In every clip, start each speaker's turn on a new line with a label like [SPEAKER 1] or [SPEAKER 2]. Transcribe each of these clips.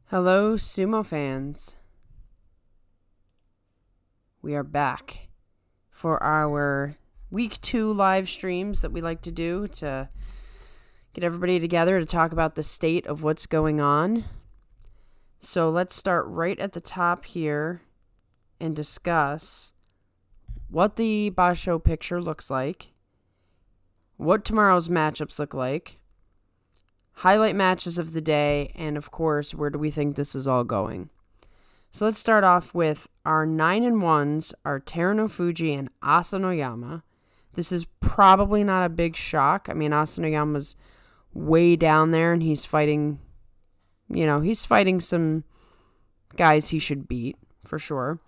[SPEAKER 1] Hello, Sumo fans. We are back for our week 2 live streams that we like to do to get everybody together to talk about the state of what's going on. So let's start right at the top here and discuss what the Basho picture looks like, what tomorrow's matchups look like, highlight matches of the day, and of course, where do we think this is all going? So let's start off with our 9-1s are Terunofuji and Asanoyama. This is probably not a big shock. I mean, Asanoyama's way down there, and he's fighting some guys he should beat, for sure.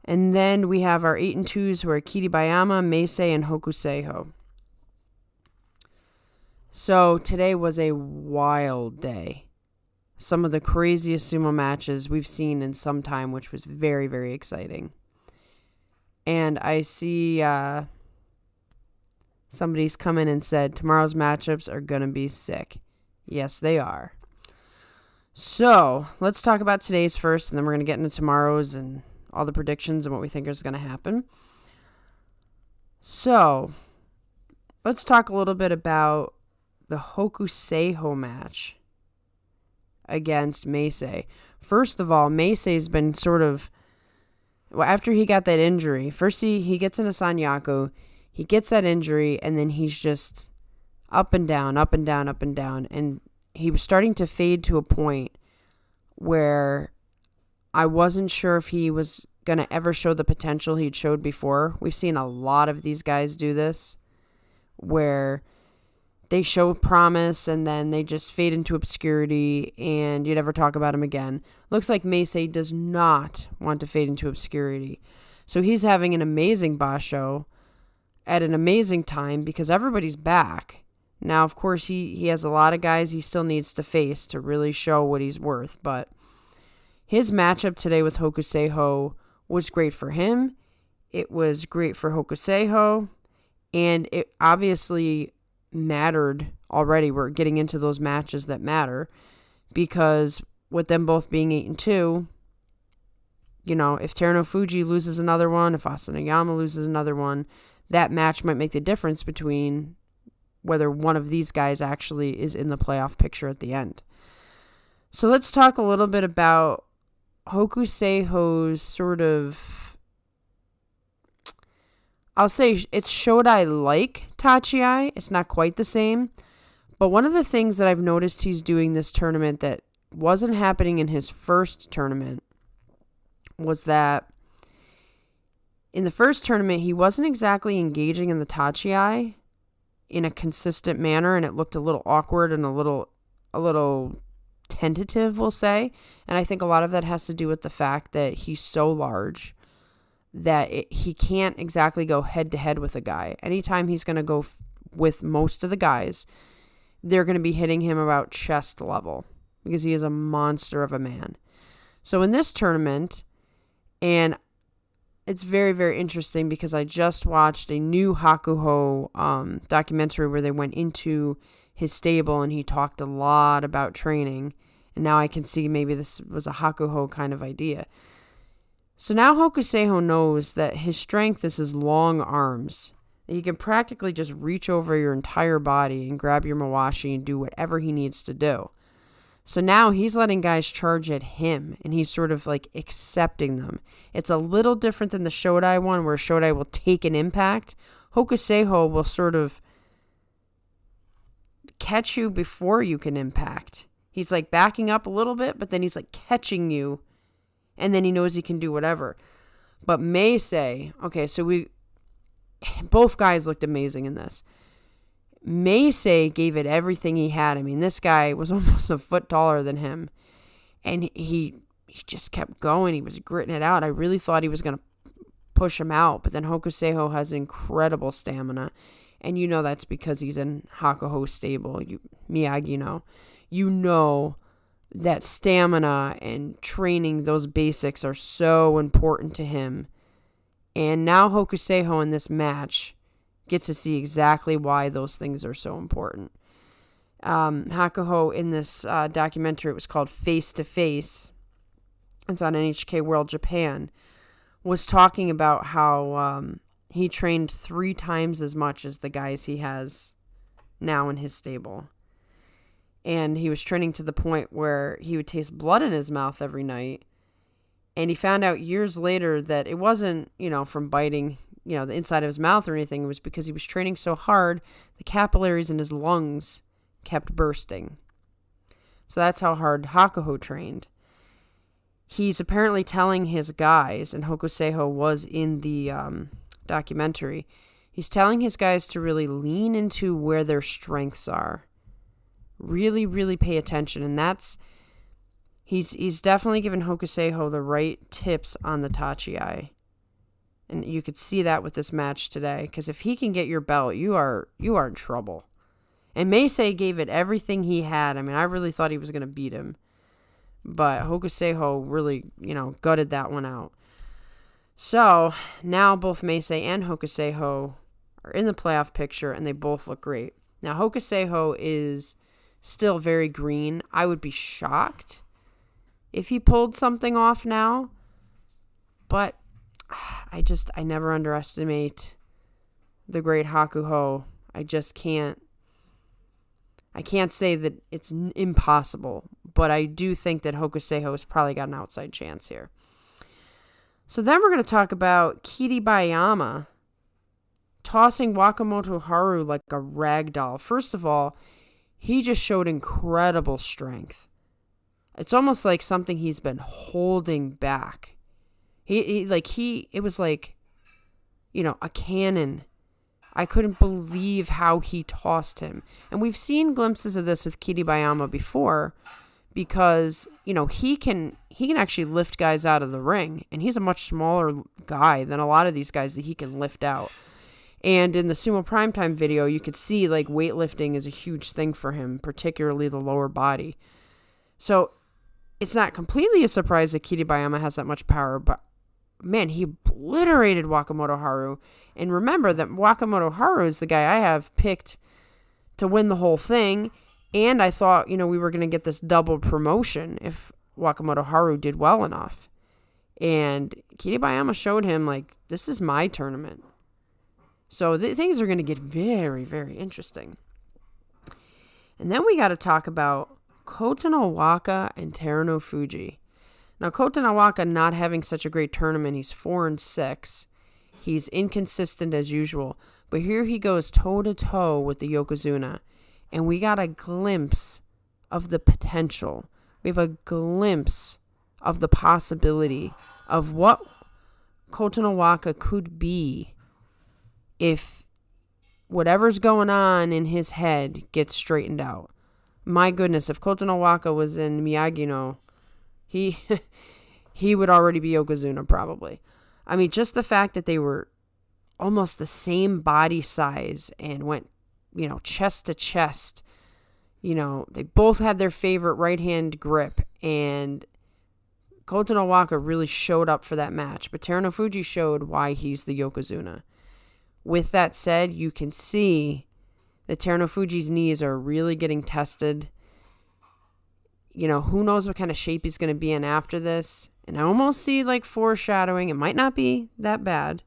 [SPEAKER 1] And then we have our 8-2s who are Kiribayama, Meisei, and Hokuseiho. So today was a wild day. Some of the craziest sumo matches we've seen in some time, which was very, very exciting. And I see somebody's come in and said, tomorrow's matchups are going to be sick. Yes, they are. So let's talk about today's first, and then we're going to get into tomorrow's and all the predictions and what we think is going to happen. So let's talk a little bit about the Hokuseiho match against Meisei. First of all, Meisei's been after he got that injury, first he gets in a Sanyaku, he gets that injury, and then he's just up and down, up and down, up and down. And he was starting to fade to a point where I wasn't sure if he was going to ever show the potential he'd showed before. We've seen a lot of these guys do this, where they show promise and then they just fade into obscurity and you never talk about him again. Looks like Meisei does not want to fade into obscurity. So he's having an amazing basho at an amazing time because everybody's back. Now, of course, he has a lot of guys he still needs to face to really show what he's worth. But his matchup today with Hokuseiho was great for him. It was great for Hokuseiho. And it obviously mattered already. We're getting into those matches that matter because with them both being 8-2, if Terunofuji loses another one, if Asanoyama loses another one, that match might make the difference between whether one of these guys actually is in the playoff picture at the end. So let's talk a little bit about Hokuseiho's sort of, I'll say it's Shodai-like Tachiai. It's not quite the same. But one of the things that I've noticed he's doing this tournament that wasn't happening in his first tournament was that in the first tournament, he wasn't exactly engaging in the Tachiai in a consistent manner, and it looked a little awkward and a little tentative, we'll say. And I think a lot of that has to do with the fact that he's so large that he can't exactly go head-to-head with a guy. Anytime he's going to go with most of the guys, they're going to be hitting him about chest level because he is a monster of a man. So in this tournament, and it's very, very interesting because I just watched a new Hakuho documentary where they went into his stable and he talked a lot about training. And now I can see maybe this was a Hakuho kind of idea. So now Hokuseiho knows that his strength is his long arms. He can practically just reach over your entire body and grab your mawashi and do whatever he needs to do. So now he's letting guys charge at him, and he's sort of like accepting them. It's a little different than the Shodai one, where Shodai will take an impact. Hokuseiho will sort of catch you before you can impact. He's like backing up a little bit, but then he's like catching you, and then he knows he can do whatever. But Meisei, okay, so both guys looked amazing in this. Meisei gave it everything he had. I mean, this guy was almost a foot taller than him. And he just kept going. He was gritting it out. I really thought he was going to push him out. But then Hokuseiho has incredible stamina. And that's because he's in Hakuho stable. Miyagi, you know that stamina and training, those basics are so important to him. And now Hokuseiho in this match gets to see exactly why those things are so important. Hakuho in this documentary, it was called Face to Face. It's on NHK World Japan, was talking about how he trained 3 times as much as the guys he has now in his stable. And he was training to the point where he would taste blood in his mouth every night. And he found out years later that it wasn't, from biting, the inside of his mouth or anything. It was because he was training so hard, the capillaries in his lungs kept bursting. So that's how hard Hakuho trained. He's apparently telling his guys, and Hokuseiho was in the documentary, he's telling his guys to really lean into where their strengths are. Really, really pay attention. And that's, he's definitely given Hokuseiho the right tips on the tachi. And you could see that with this match today. Because if he can get your belt, you are in trouble. And Meisei gave it everything he had. I mean, I really thought he was going to beat him. But Hokuseiho really, gutted that one out. So, now both Meisei and Hokuseiho are in the playoff picture, and they both look great. Now, Hokuseiho is still very green. I would be shocked if he pulled something off now. But I never underestimate the great Hakuho. I can't say that it's impossible, but I do think that Hokuseiho has probably got an outside chance here. So then we're going to talk about Kiribayama tossing Wakamoto Haru like a rag doll. First of all, he just showed incredible strength. It's almost like something he's been holding back. It was like, a cannon. I couldn't believe how he tossed him. And we've seen glimpses of this with Kiribayama before because, he can actually lift guys out of the ring. And he's a much smaller guy than a lot of these guys that he can lift out. And in the Sumo Primetime video, you could see like weightlifting is a huge thing for him, particularly the lower body. So it's not completely a surprise that Kiribayama has that much power, but man, he obliterated Wakamoto Haru. And remember that Wakamoto Haru is the guy I have picked to win the whole thing. And I thought, we were going to get this double promotion if Wakamoto Haru did well enough. And Kiribayama showed him, this is my tournament. So things are going to get very, very interesting. And then we got to talk about Kota no Waka and Terunofuji. Now, Kota no Waka not having such a great tournament. He's 4-6. He's inconsistent as usual. But here he goes toe-to-toe with the Yokozuna. And we got a glimpse of the potential. We have a glimpse of the possibility of what Kota no Waka could be if whatever's going on in his head gets straightened out. My goodness, if Kota no Waka was in Miyagi-No, he would already be Yokozuna probably. I mean, just the fact that they were almost the same body size and went, chest to chest. They both had their favorite right hand grip, and Kota no Waka really showed up for that match. But Terunofuji showed why he's the Yokozuna. With that said, you can see that Terunofuji's knees are really getting tested. Who knows what kind of shape he's going to be in after this. And I almost see foreshadowing. It might not be that bad,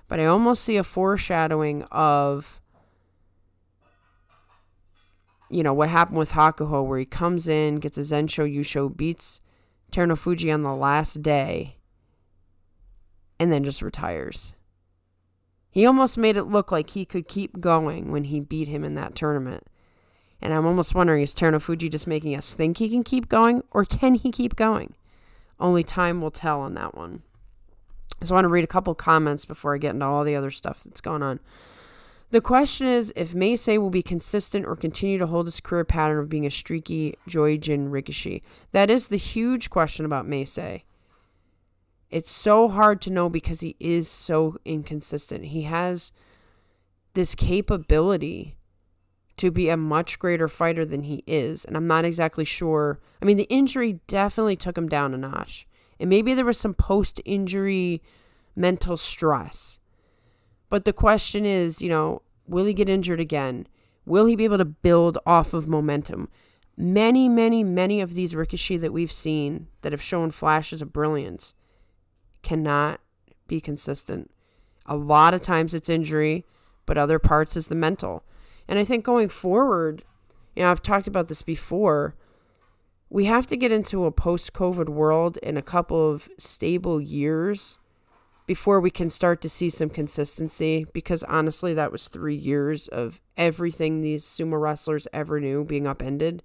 [SPEAKER 1] but I almost see a foreshadowing of, what happened with Hakuho, where he comes in, gets a Zensho Yusho, beats Terunofuji on the last day, and then just retires. He almost made it look like he could keep going when he beat him in that tournament. And I'm almost wondering, is Terunofuji just making us think he can keep going, or can he keep going? Only time will tell on that one. So I want to read a couple comments before I get into all the other stuff that's going on. The question is if Meisei will be consistent or continue to hold his career pattern of being a streaky Joijin Rikishi. That is the huge question about Meisei. It's so hard to know because he is so inconsistent. He has this capability to be a much greater fighter than he is. And I'm not exactly sure. I mean, the injury definitely took him down a notch. And maybe there was some post-injury mental stress. But the question is, will he get injured again? Will he be able to build off of momentum? Many, many, many of these Rikishi that we've seen that have shown flashes of brilliance cannot be consistent. A lot of times it's injury, but other parts is the mental. And I think going forward, I've talked about this before, we have to get into a post-COVID world in a couple of stable years before we can start to see some consistency, because honestly, that was 3 years of everything these sumo wrestlers ever knew being upended,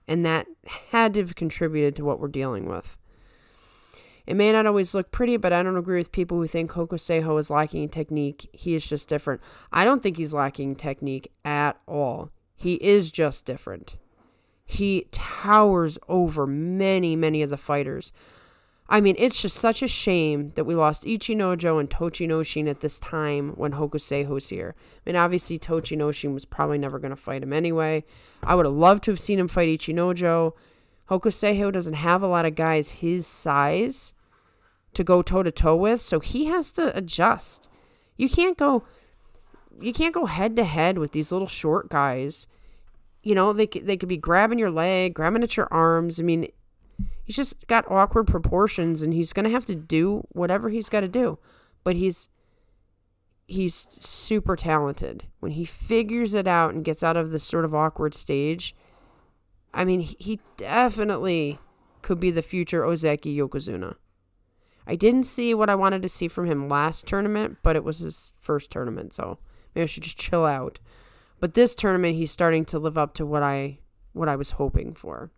[SPEAKER 1] and that had to have contributed to what we're dealing with. It may not always look pretty, but I don't agree with people who think Hokuseiho is lacking in technique. He is just different. I don't think he's lacking in technique at all. He is just different. He towers over many, many of the fighters. I mean, it's just such a shame that we lost Ichinojo and Tochinoshin at this time when Hokuseiho's here. I mean, obviously, Tochinoshin was probably never going to fight him anyway. I would have loved to have seen him fight Ichinojo. Hokuseiho doesn't have a lot of guys his size to go toe-to-toe with, so he has to adjust. You can't go head-to-head with these little short guys. They could be grabbing your leg, grabbing at your arms. I mean, he's just got awkward proportions, and he's going to have to do whatever he's got to do. But he's super talented. When he figures it out and gets out of this sort of awkward stage, I mean, he definitely could be the future Ozeki Yokozuna. I didn't see what I wanted to see from him last tournament, but it was his first tournament, so maybe I should just chill out. But this tournament, he's starting to live up to what I was hoping for.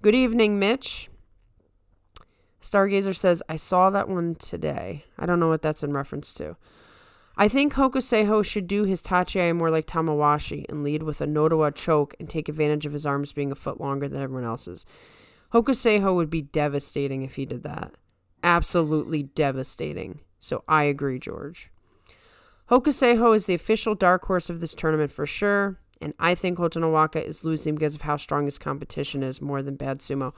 [SPEAKER 1] Good evening, Mitch. Stargazer says, I saw that one today. I don't know what that's in reference to. I think Hokuseiho should do his Tachiai more like Tamawashi and lead with a Nodowa choke and take advantage of his arms being a foot longer than everyone else's. Hokuseiho would be devastating if he did that. Absolutely devastating. So I agree, George. Hokuseiho is the official dark horse of this tournament for sure, and I think Hotonowaka is losing because of how strong his competition is more than bad sumo.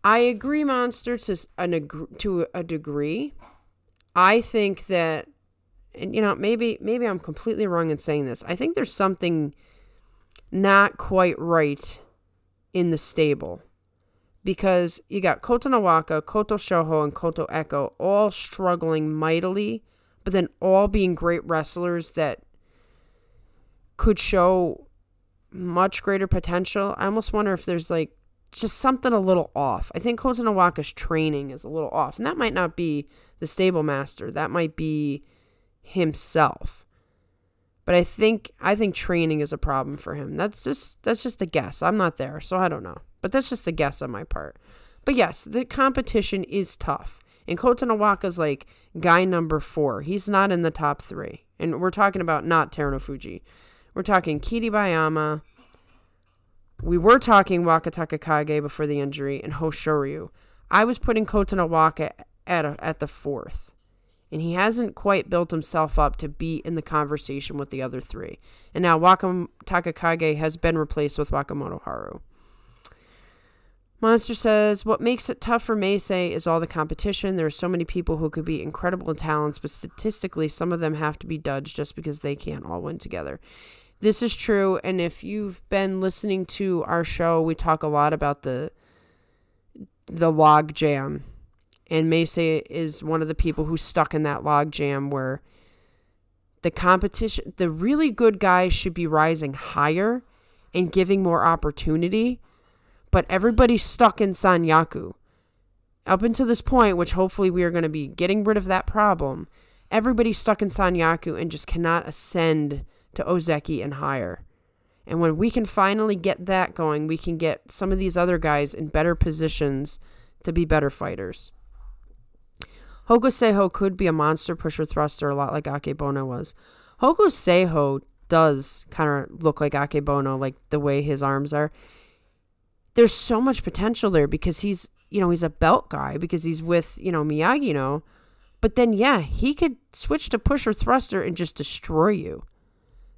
[SPEAKER 1] I agree, Monster, to a degree. I think that, and maybe I'm completely wrong in saying this. I think there's something not quite right in the stable. Because you got Kotonowaka, Koto Shoho, and Koto Echo all struggling mightily, but then all being great wrestlers that could show much greater potential. I almost wonder if there's just something a little off. I think Kotonowaka's training is a little off. And that might not be the stable master. That might be himself. But I think training is a problem for him. That's just a guess. I'm not there, so I don't know. But that's just a guess on my part. But yes, the competition is tough. And Kotonowaka's guy number 4. He's not in the top 3. And we're talking about not Terunofuji. We're talking Kiribayama. We were talking Wakataka Kage before the injury and Hoshoryu. I was putting Kotonowaka at the 4th. And he hasn't quite built himself up to be in the conversation with the other 3. And now Wakataka Kage has been replaced with Wakamoto Haru. Monster says, what makes it tough for Meisei is all the competition. There are so many people who could be incredible in talents, but statistically, some of them have to be duds just because they can't all win together. This is true, and if you've been listening to our show, we talk a lot about the log jam. And Meisei is one of the people who's stuck in that log jam where the competition, the really good guys should be rising higher and giving more opportunity. But everybody's stuck in Sanyaku. Up until this point, which hopefully we are going to be getting rid of that problem, everybody's stuck in Sanyaku and just cannot ascend to Ozeki and higher. And when we can finally get that going, we can get some of these other guys in better positions to be better fighters. Hokuseiho could be a monster pusher thruster a lot like Akebono was. Hokuseiho does kind of look like Akebono, like the way his arms are. There's so much potential there because he's a belt guy because he's with, Miyagi, but then, he could switch to pusher thruster and just destroy you.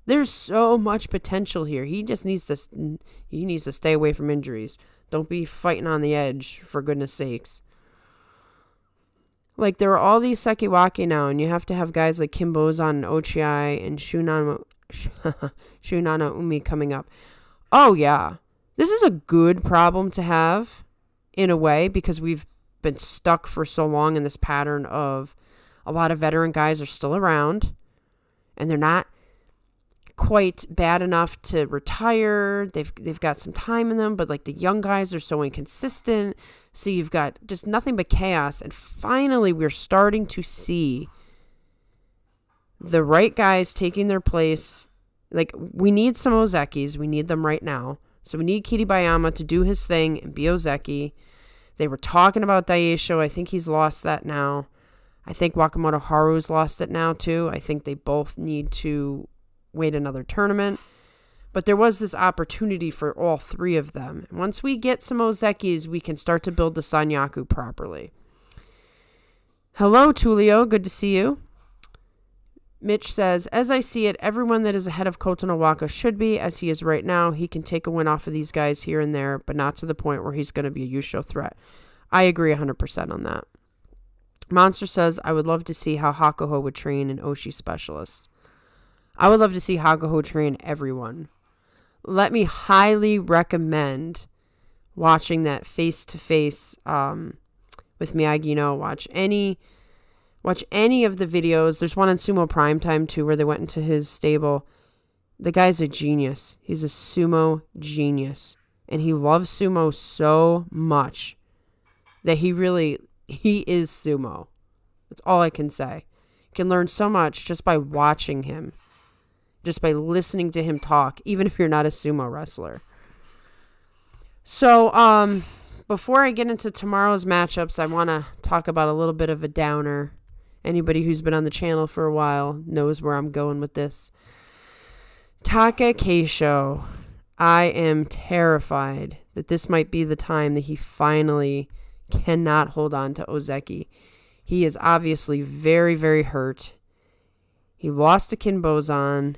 [SPEAKER 1] There's so much potential here. He just needs to stay away from injuries. Don't be fighting on the edge, for goodness sakes. There are all these Sekiwake now, and you have to have guys like Kimbozan and Ochiai and Shunan Shunana Umi coming up. Oh, yeah. This is a good problem to have in a way because we've been stuck for so long in this pattern of a lot of veteran guys are still around and they're not quite bad enough to retire. They've got some time in them, but like the young guys are so inconsistent. So you've got just nothing but chaos. And finally, we're starting to see the right guys taking their place. Like, we need some Ozekis. We need them right now. So we need Kiribayama to do his thing and be Ozeki. They were talking about Daisho. I think he's lost that now. I think Wakamoto Haru's lost it now too. I think they both need to wait another tournament. But there was this opportunity for all three of them. And once we get some Ozekis, we can start to build the Sanyaku properly. Hello, Tulio. Good to see you. Mitch says, as I see it, everyone that is ahead of Kotonowaka should be, as he is right now. He can take a win off of these guys here and there, but not to the point where he's going to be a Yusho threat. I agree 100% on that. Monster says, I would love to see how Hakuho would train an Oshi specialist. I would love to see Hakuho train everyone. Let me highly recommend watching that face-to-face with Miyagi No. Watch any of the videos. There's one on Sumo Primetime too where they went into his stable. The guy's a genius. He's a sumo genius. And he loves sumo so much that he is sumo. That's all I can say. You can learn so much just by watching him. Just by listening to him talk, even if you're not a sumo wrestler. So, before I get into tomorrow's matchups, I want to talk about a little bit of a downer. Anybody who's been on the channel for a while knows where I'm going with this. Taka Keisho. I am terrified that this might be the time that he finally cannot hold on to Ozeki. He is obviously very, very hurt. He lost to Kinbozan.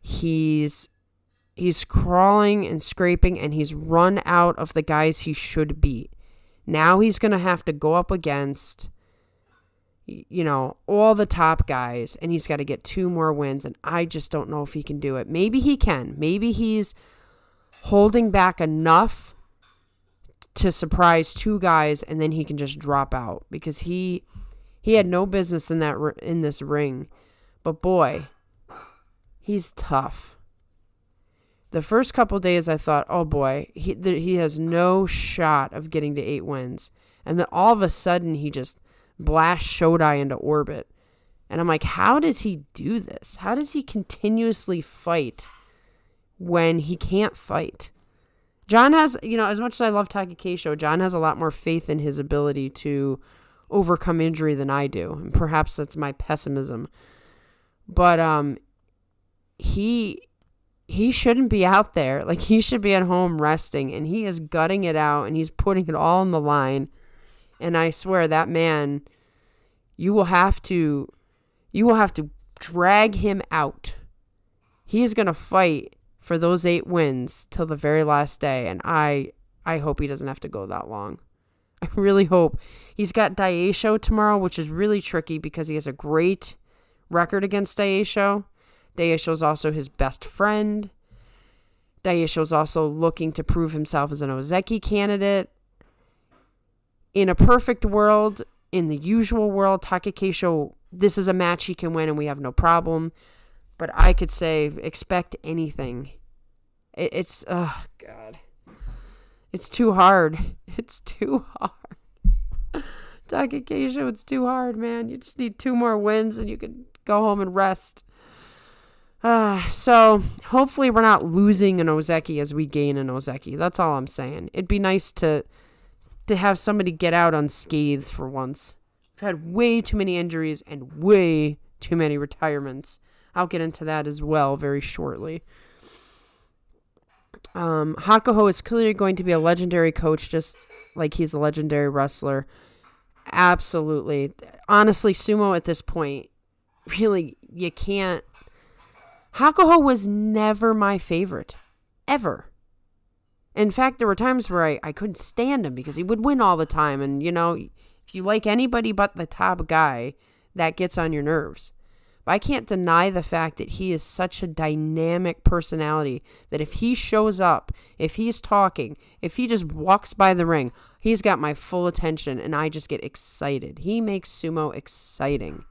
[SPEAKER 1] He's crawling and scraping, and he's run out of the guys he should beat. Now he's going to have to go up against, all the top guys, and he's got to get 2 more wins, and I just don't know if he can do it. Maybe he can. Maybe he's holding back enough to surprise 2 guys, and then he can just drop out, because he had no business in this ring. But boy, he's tough. The first couple days I thought, oh boy, he has no shot of getting to 8 wins. And then all of a sudden he just blasts Shodai into orbit. And I'm like, how does he do this? How does he continuously fight when he can't fight? John has, as much as I love Taka Keisho, John has a lot more faith in his ability to overcome injury than I do. And perhaps that's my pessimism. But he shouldn't be out there. Like, he should be at home resting, and he is gutting it out, and he's putting it all on the line. And I swear that man, you will have to drag him out. He is going to fight for those 8 wins till the very last day, and I hope he doesn't have to go that long. I really hope. He's got Daisho tomorrow, which is really tricky because he has a great record against Daisho. Daisho is also his best friend. Daisho is also looking to prove himself as an Ozeki candidate. In a perfect world, in the usual world, Taka Keisho, this is a match he can win and we have no problem. But I could say, expect anything. It's, oh God. It's too hard. It's too hard. Taka Keisho, it's too hard, man. You just need 2 more wins and you can go home and rest. So hopefully we're not losing an Ozeki as we gain an Ozeki. That's all I'm saying. It'd be nice to have somebody get out unscathed for once. I've had way too many injuries and way too many retirements. I'll get into that as well very shortly. Hakuho is clearly going to be a legendary coach, just like he's a legendary wrestler. Absolutely. Honestly, sumo at this point, really, you can't. Hakuho was never my favorite. Ever. In fact, there were times where I couldn't stand him because he would win all the time. And, if you like anybody but the top guy, that gets on your nerves. But I can't deny the fact that he is such a dynamic personality that if he shows up, if he's talking, if he just walks by the ring, he's got my full attention and I just get excited. He makes sumo exciting.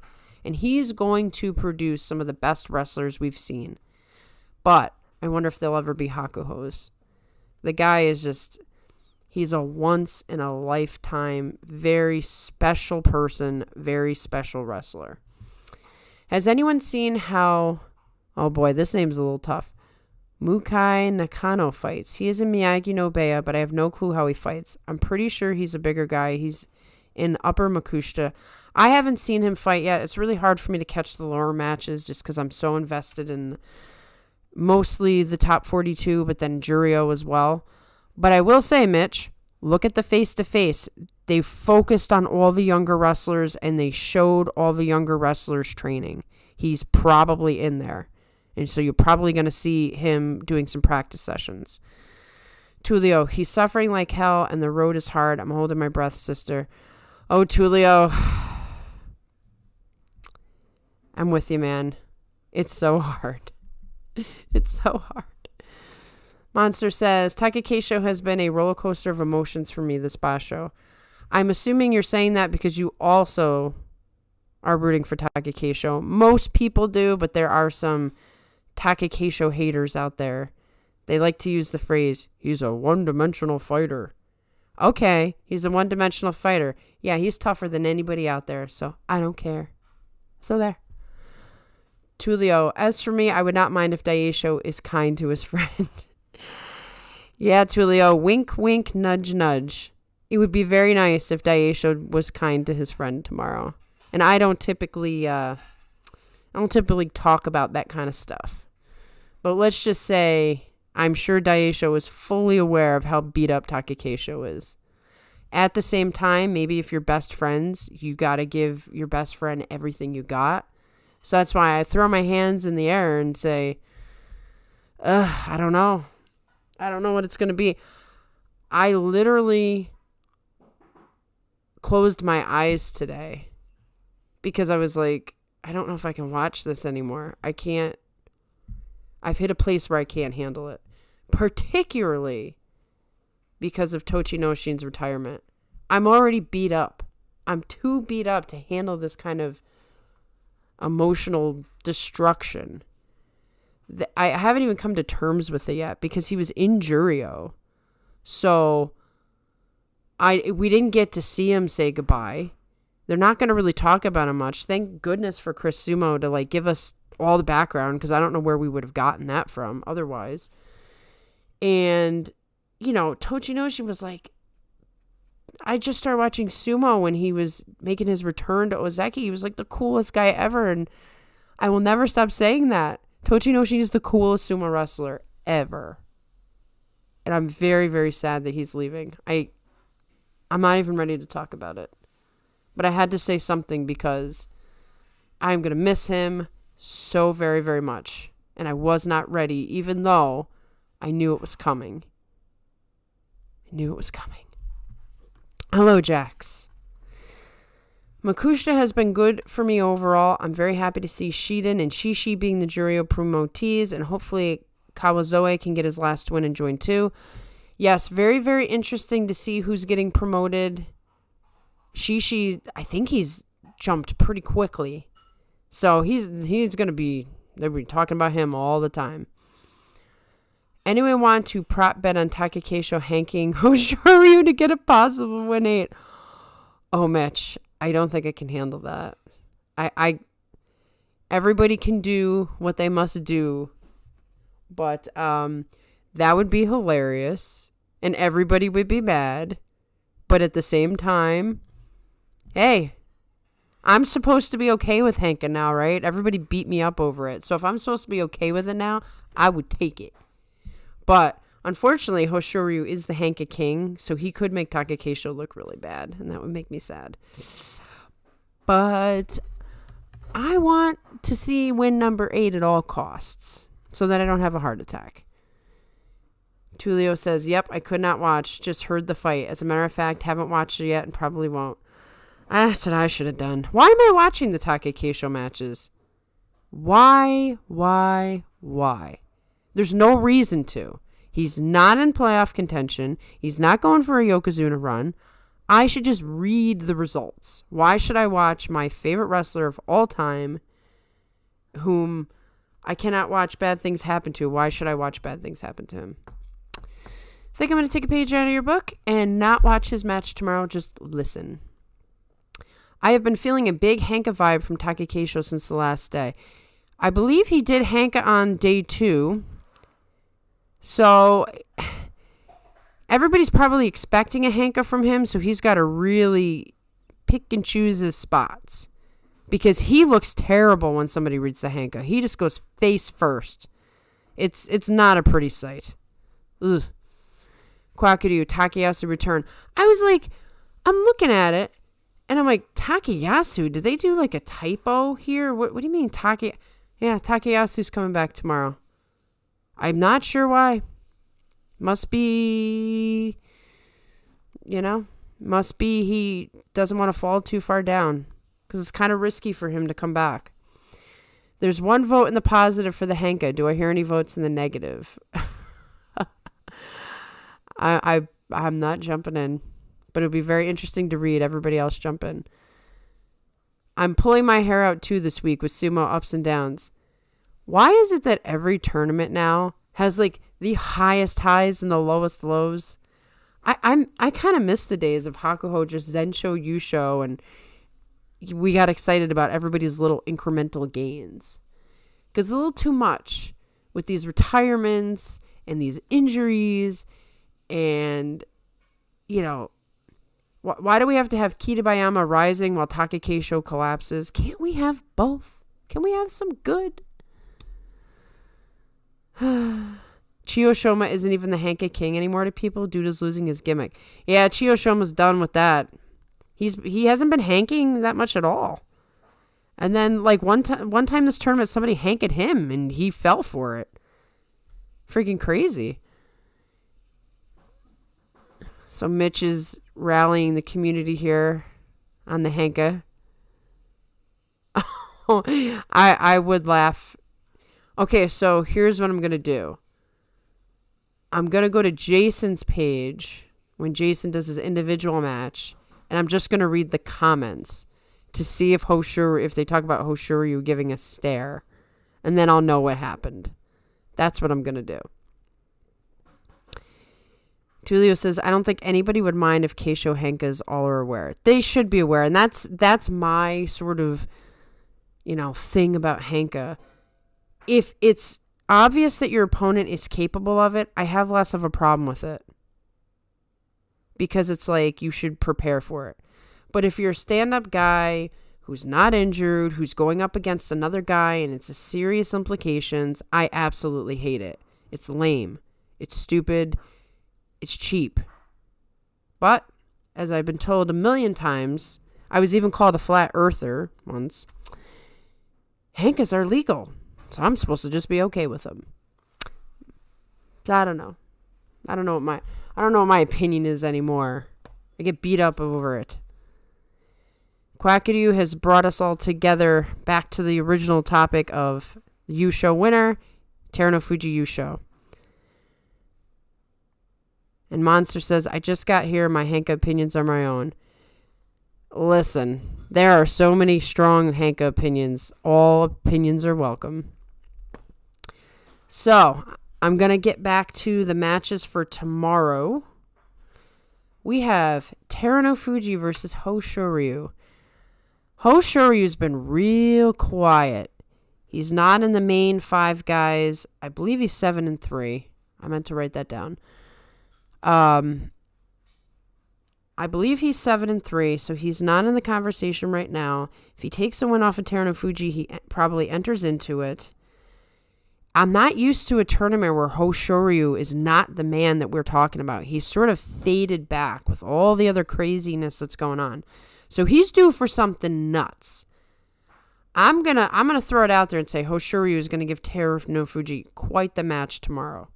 [SPEAKER 1] And he's going to produce some of the best wrestlers we've seen. But I wonder if they'll ever be Hakuhos. The guy is just, he's a once in a lifetime, very special person, very special wrestler. Has anyone seen how, oh boy, this name's a little tough, Mukai Nakano fights? He is in Miyagi no Beya, but I have no clue how he fights. I'm pretty sure he's a bigger guy. He's in Upper Makushita. I haven't seen him fight yet. It's really hard for me to catch the lower matches just because I'm so invested in mostly the top 42, but then Jurio as well. But I will say, Mitch, look at the face-to-face. They focused on all the younger wrestlers, and they showed all the younger wrestlers training. He's probably in there. And so you're probably going to see him doing some practice sessions. Tulio, he's suffering like hell, and the road is hard. I'm holding my breath, sister. Oh, Tulio, I'm with you, man. It's so hard. It's so hard. Monster says, Takakeisho has been a roller coaster of emotions for me this basho. I'm assuming you're saying that because you also are rooting for Takakeisho. Most people do, but there are some Takakeisho haters out there. They like to use the phrase, he's a one-dimensional fighter. Okay, he's a one-dimensional fighter. Yeah, he's tougher than anybody out there, so I don't care. So there. Tulio, as for me, I would not mind if Daisho is kind to his friend. Yeah, Tulio, wink, wink, nudge, nudge. It would be very nice if Daisho was kind to his friend tomorrow. And I don't typically talk about that kind of stuff. But let's just say, I'm sure Daisho is fully aware of how beat up Takakeisho is. At the same time, maybe if you're best friends, you got to give your best friend everything you got. So that's why I throw my hands in the air and say, I don't know. I don't know what it's going to be. I literally closed my eyes today because I was like, I don't know if I can watch this anymore. I can't. I've hit a place where I can't handle it, particularly because of Tochinoshin's retirement. I'm already beat up. I'm too beat up to handle this kind of emotional destruction. I haven't even come to terms with it yet because he was in Jurio. So we didn't get to see him say goodbye. They're not going to really talk about him much. Thank goodness for Chris Sumo to give us all the background because I don't know where we would have gotten that from otherwise. And, Tochinoshin was like, I just started watching Sumo when he was making his return to Ozeki. He was like the coolest guy ever. And I will never stop saying that. Tochinoshin is the coolest sumo wrestler ever. And I'm very, very sad that he's leaving. I'm not even ready to talk about it. But I had to say something because I'm going to miss him so very, very much. And I was not ready, even though I knew it was coming. I knew it was coming. Hello, Jax. Makushita has been good for me overall. I'm very happy to see Shiden and Shishi being the Jurio promotees, and hopefully Kawazoe can get his last win and join too. Yes, very, very interesting to see who's getting promoted. Shishi, I think he's jumped pretty quickly. So he's going to be, they'll be talking about him all the time. Anyone want to prop bet on Takakeisho hanking Hoshoryu to get a possible win 8? Oh, Mitch, I don't think I can handle that. Everybody can do what they must do, but that would be hilarious, and everybody would be mad. But at the same time, hey, I'm supposed to be okay with hanking now, right? Everybody beat me up over it. So if I'm supposed to be okay with it now, I would take it. But unfortunately, Hoshoryu is the Hanka King, so he could make Takakeisho look really bad, and that would make me sad. But I want to see win number 8 at all costs, so that I don't have a heart attack. Tulio says, yep, I could not watch, just heard the fight. As a matter of fact, haven't watched it yet and probably won't. That's what I should have done. Why am I watching the Takakeisho matches? Why? There's no reason to. He's not in playoff contention. He's not going for a Yokozuna run. I should just read the results. Why should I watch my favorite wrestler of all time, whom I cannot watch bad things happen to? Why should I watch bad things happen to him? I think I'm going to take a page out of your book and not watch his match tomorrow. Just listen. I have been feeling a big Hanka vibe from Takakeisho since the last day. I believe he did Hanka on day 2. So everybody's probably expecting a Hanka from him, so he's got to really pick and choose his spots. Because he looks terrible when somebody reads the Hanka. He just goes face first. It's not a pretty sight. Ugh. Kwakiryu, Takayasu return. I was like, I'm looking at it, and I'm like, Takayasu, did they do like a typo here? What do you mean Yeah, Takayasu's coming back tomorrow. I'm not sure why. Must be he doesn't want to fall too far down. Because it's kind of risky for him to come back. There's one vote in the positive for the Hanka. Do I hear any votes in the negative? I'm not jumping in. But it would be very interesting to read everybody else jump in. I'm pulling my hair out too this week with Sumo ups and downs. Why is it that every tournament now has like the highest highs and the lowest lows? I kind of miss the days of Hakuho just Zensho Yusho, and we got excited about everybody's little incremental gains. Because it's a little too much with these retirements and these injuries, and why do we have to have Kiribayama rising while Takakeisho collapses? Can't we have both? Can we have some good? Chiyoshoma isn't even the Hanka King anymore to people. Dude is losing his gimmick. Yeah, Chiyoshoma's done with that. He hasn't been hanking that much at all. And then like one time this tournament, somebody hanked him and he fell for it. Freaking crazy. So Mitch is rallying the community here on the Hanka. I would laugh. Okay, so here's what I'm going to do. I'm going to go to Jason's page when Jason does his individual match, and I'm just going to read the comments to see if they talk about Hoshoryu giving a stare, and then I'll know what happened. That's what I'm going to do. Tulio says, I don't think anybody would mind if Keisho Henkas all are aware. They should be aware, and that's my sort of, thing about Hanka. If it's obvious that your opponent is capable of it, I have less of a problem with it. Because it's like you should prepare for it. But if you're a stand-up guy who's not injured, who's going up against another guy and it's a serious implications, I absolutely hate it. It's lame. It's stupid. It's cheap. But, as I've been told a million times, I was even called a flat earther once, Hankas are legal. So I'm supposed to just be okay with them. So I don't know. I don't know what my opinion is anymore. I get beat up over it. Kwakiryu has brought us all together back to the original topic of the Yusho winner, Terunofuji Yusho. And Monster says, I just got here. My Hanka opinions are my own. Listen, there are so many strong Hanka opinions. All opinions are welcome. So, I'm going to get back to the matches for tomorrow. We have Terunofuji versus Hoshoryu. Hoshoryu's been real quiet. He's not in the main 5 guys. I believe he's 7-3. I meant to write that down. I believe he's 7-3, so he's not in the conversation right now. If he takes a win off of Terunofuji, he probably enters into it. I'm not used to a tournament where Hoshoryu is not the man that we're talking about. He's sort of faded back with all the other craziness that's going on. So he's due for something nuts. I'm gonna throw it out there and say Hoshoryu is gonna give Terunofuji quite the match tomorrow.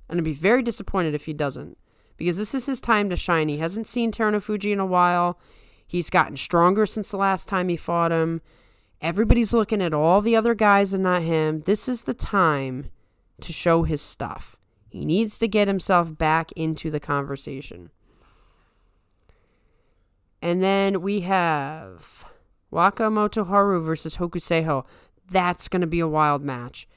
[SPEAKER 1] And I'd be very disappointed if he doesn't. Because this is his time to shine. He hasn't seen Terunofuji in a while. He's gotten stronger since the last time he fought him. Everybody's looking at all the other guys and not him. This is the time to show his stuff. He needs to get himself back into the conversation. And then we have Wakamoto Haru versus Hokuseiho. That's going to be a wild match.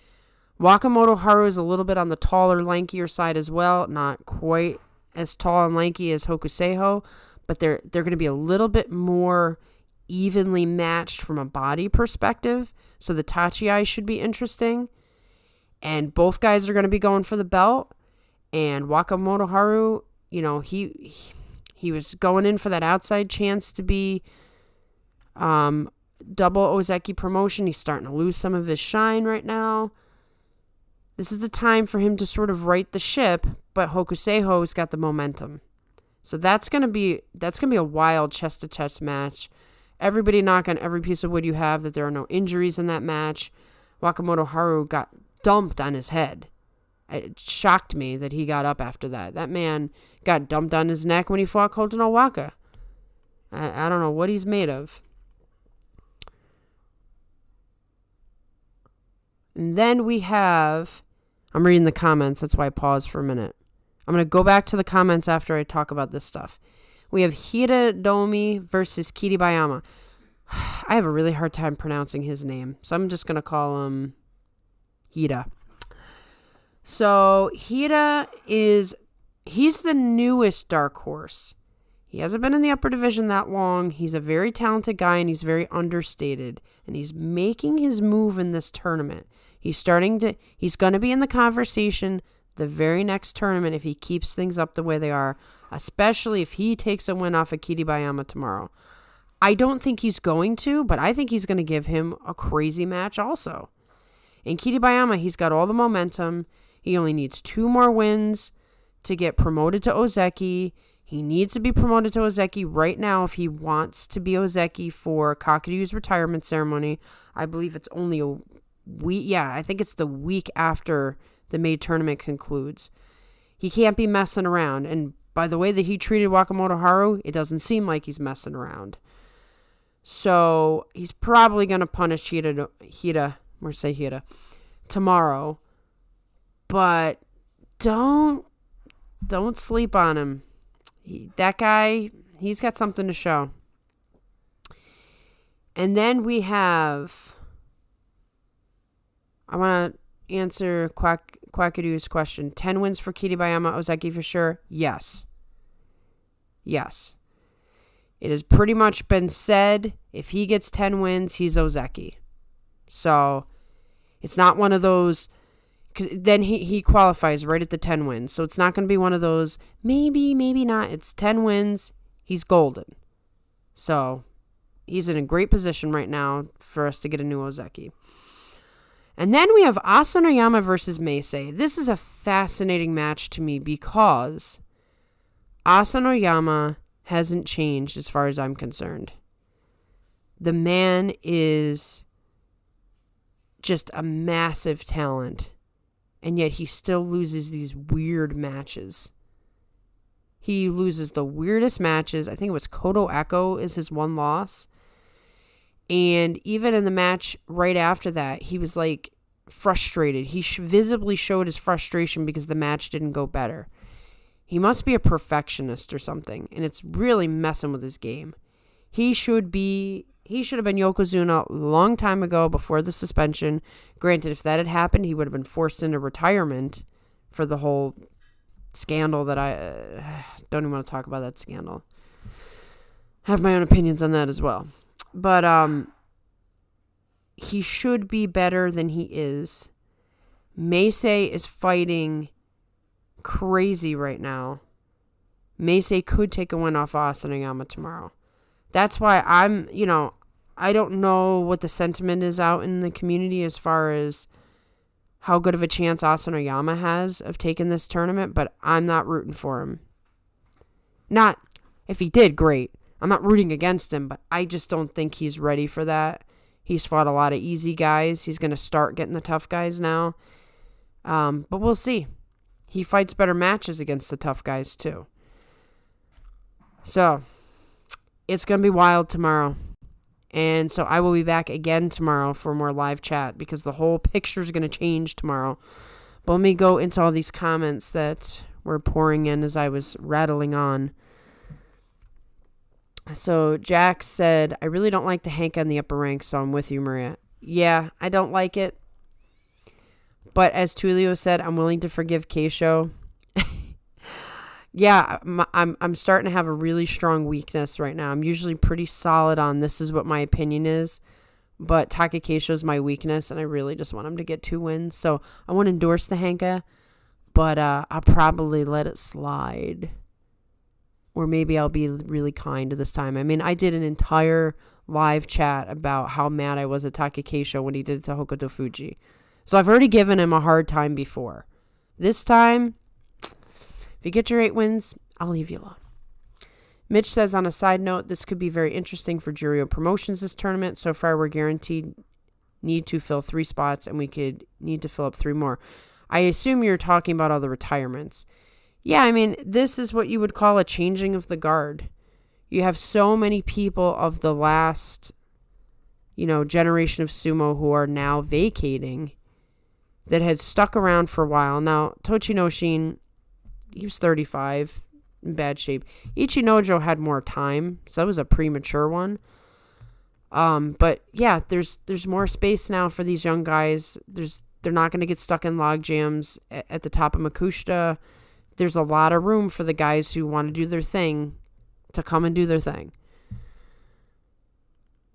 [SPEAKER 1] Wakamoto Haru is a little bit on the taller, lankier side as well. Not quite as tall and lanky as Hokuseiho, but they're going to be a little bit more evenly matched from a body perspective. So the Tachi should be interesting. And both guys are going to be going for the belt. And Wakamoto Haru, he was going in for that outside chance to be double Ozeki promotion. He's starting to lose some of his shine right now. This is the time for him to sort of right the ship, but Hokuseiho's got the momentum. So that's gonna be a wild chest to chest match. Everybody knock on every piece of wood you have that there are no injuries in that match. Wakamoto Haru got dumped on his head. It shocked me that he got up after that. That man got dumped on his neck when he fought Kota no Waka. I don't know what he's made of. And then we have... I'm reading the comments. That's why I paused for a minute. I'm going to go back to the comments after I talk about this stuff. We have Hiradomi versus Kiribayama. I have a really hard time pronouncing his name, so I'm just going to call him Hira. So Hira he's the newest dark horse. He hasn't been in the upper division that long. He's a very talented guy and he's very understated. And he's making his move in this tournament. He's going to be in the conversation the very next tournament if he keeps things up the way they are, especially if he takes a win off of Kiribayama tomorrow. I don't think he's going to, but I think he's going to give him a crazy match also. In Kiribayama, he's got all the momentum. He only needs 2 more wins to get promoted to Ozeki. He needs to be promoted to Ozeki right now if he wants to be Ozeki for Kakuryu's retirement ceremony. I believe it's only a week. Yeah, I think it's the week after the May tournament concludes. He can't be messing around. And by the way that he treated Wakamoto Haru, it doesn't seem like he's messing around. So he's probably going to punish Hira tomorrow. But don't sleep on him. That guy, he's got something to show. And then we have... I want to answer Quackadoos question. 10 wins for Kiribayama Ozeki for sure? Yes. Yes. It has pretty much been said, if he gets 10 wins, he's Ozeki. So, it's not one of those... Because then he qualifies right at the 10 wins. So, it's not going to be one of those, maybe not. It's 10 wins, he's golden. So, he's in a great position right now for us to get a new Ozeki. And then we have Asanoyama versus Meisei. This is a fascinating match to me because Asanoyama hasn't changed as far as I'm concerned. The man is just a massive talent, and yet he still loses these weird matches. He loses the weirdest matches. I think it was Koto Echo is his one loss. And even in the match right after that, he was like frustrated. He visibly showed his frustration because the match didn't go better. He must be a perfectionist or something, and it's really messing with his game. He should have been Yokozuna a long time ago before the suspension. Granted, if that had happened, he would have been forced into retirement for the whole scandal that I don't even want to talk about that scandal. I have my own opinions on that as well. But he should be better than he is. Meisei is fighting crazy right now. Meisei could take a win off Asanoyama tomorrow. That's why I don't know what the sentiment is out in the community as far as how good of a chance Asanoyama has of taking this tournament, but I'm not rooting for him. Not, if he did, great. I'm not rooting against him, but I just don't think he's ready for that. He's fought a lot of easy guys. He's going to start getting the tough guys now. But we'll see. He fights better matches against the tough guys, too. So, it's going to be wild tomorrow. And so I will be back again tomorrow for more live chat because the whole picture is going to change tomorrow. But let me go into all these comments that were pouring in as I was rattling on. So Jack said, I really don't like the Hank on the upper ranks, so I'm with you, Maria. Yeah, I don't like it. But as Tulio said, I'm willing to forgive Keisho. Yeah, I'm starting to have a really strong weakness right now. I'm usually pretty solid on this is what my opinion is. But Taka Keisho is my weakness, and I really just want him to get 2 wins. So I won't endorse the Hanka, but I'll probably let it slide. Or maybe I'll be really kind this time. I mean, I did an entire live chat about how mad I was at Taka Keisho when he did it to Terunofuji. So I've already given him a hard time before. This time, if you get your 8 wins, I'll leave you alone. Mitch says, on a side note, this could be very interesting for Juryo Promotions this tournament. So far, we're guaranteed need to fill 3 spots, and we could need to fill up 3 more. I assume you're talking about all the retirements. Yeah, I mean, this is what you would call a changing of the guard. You have so many people of the last, generation of sumo who are now vacating that had stuck around for a while. Now, Tochinoshin, he was 35, in bad shape. Ichinojo had more time, so that was a premature one. But yeah, there's more space now for these young guys. They're not going to get stuck in log jams at the top of Makushita. There's a lot of room for the guys who want to do their thing to come and do their thing.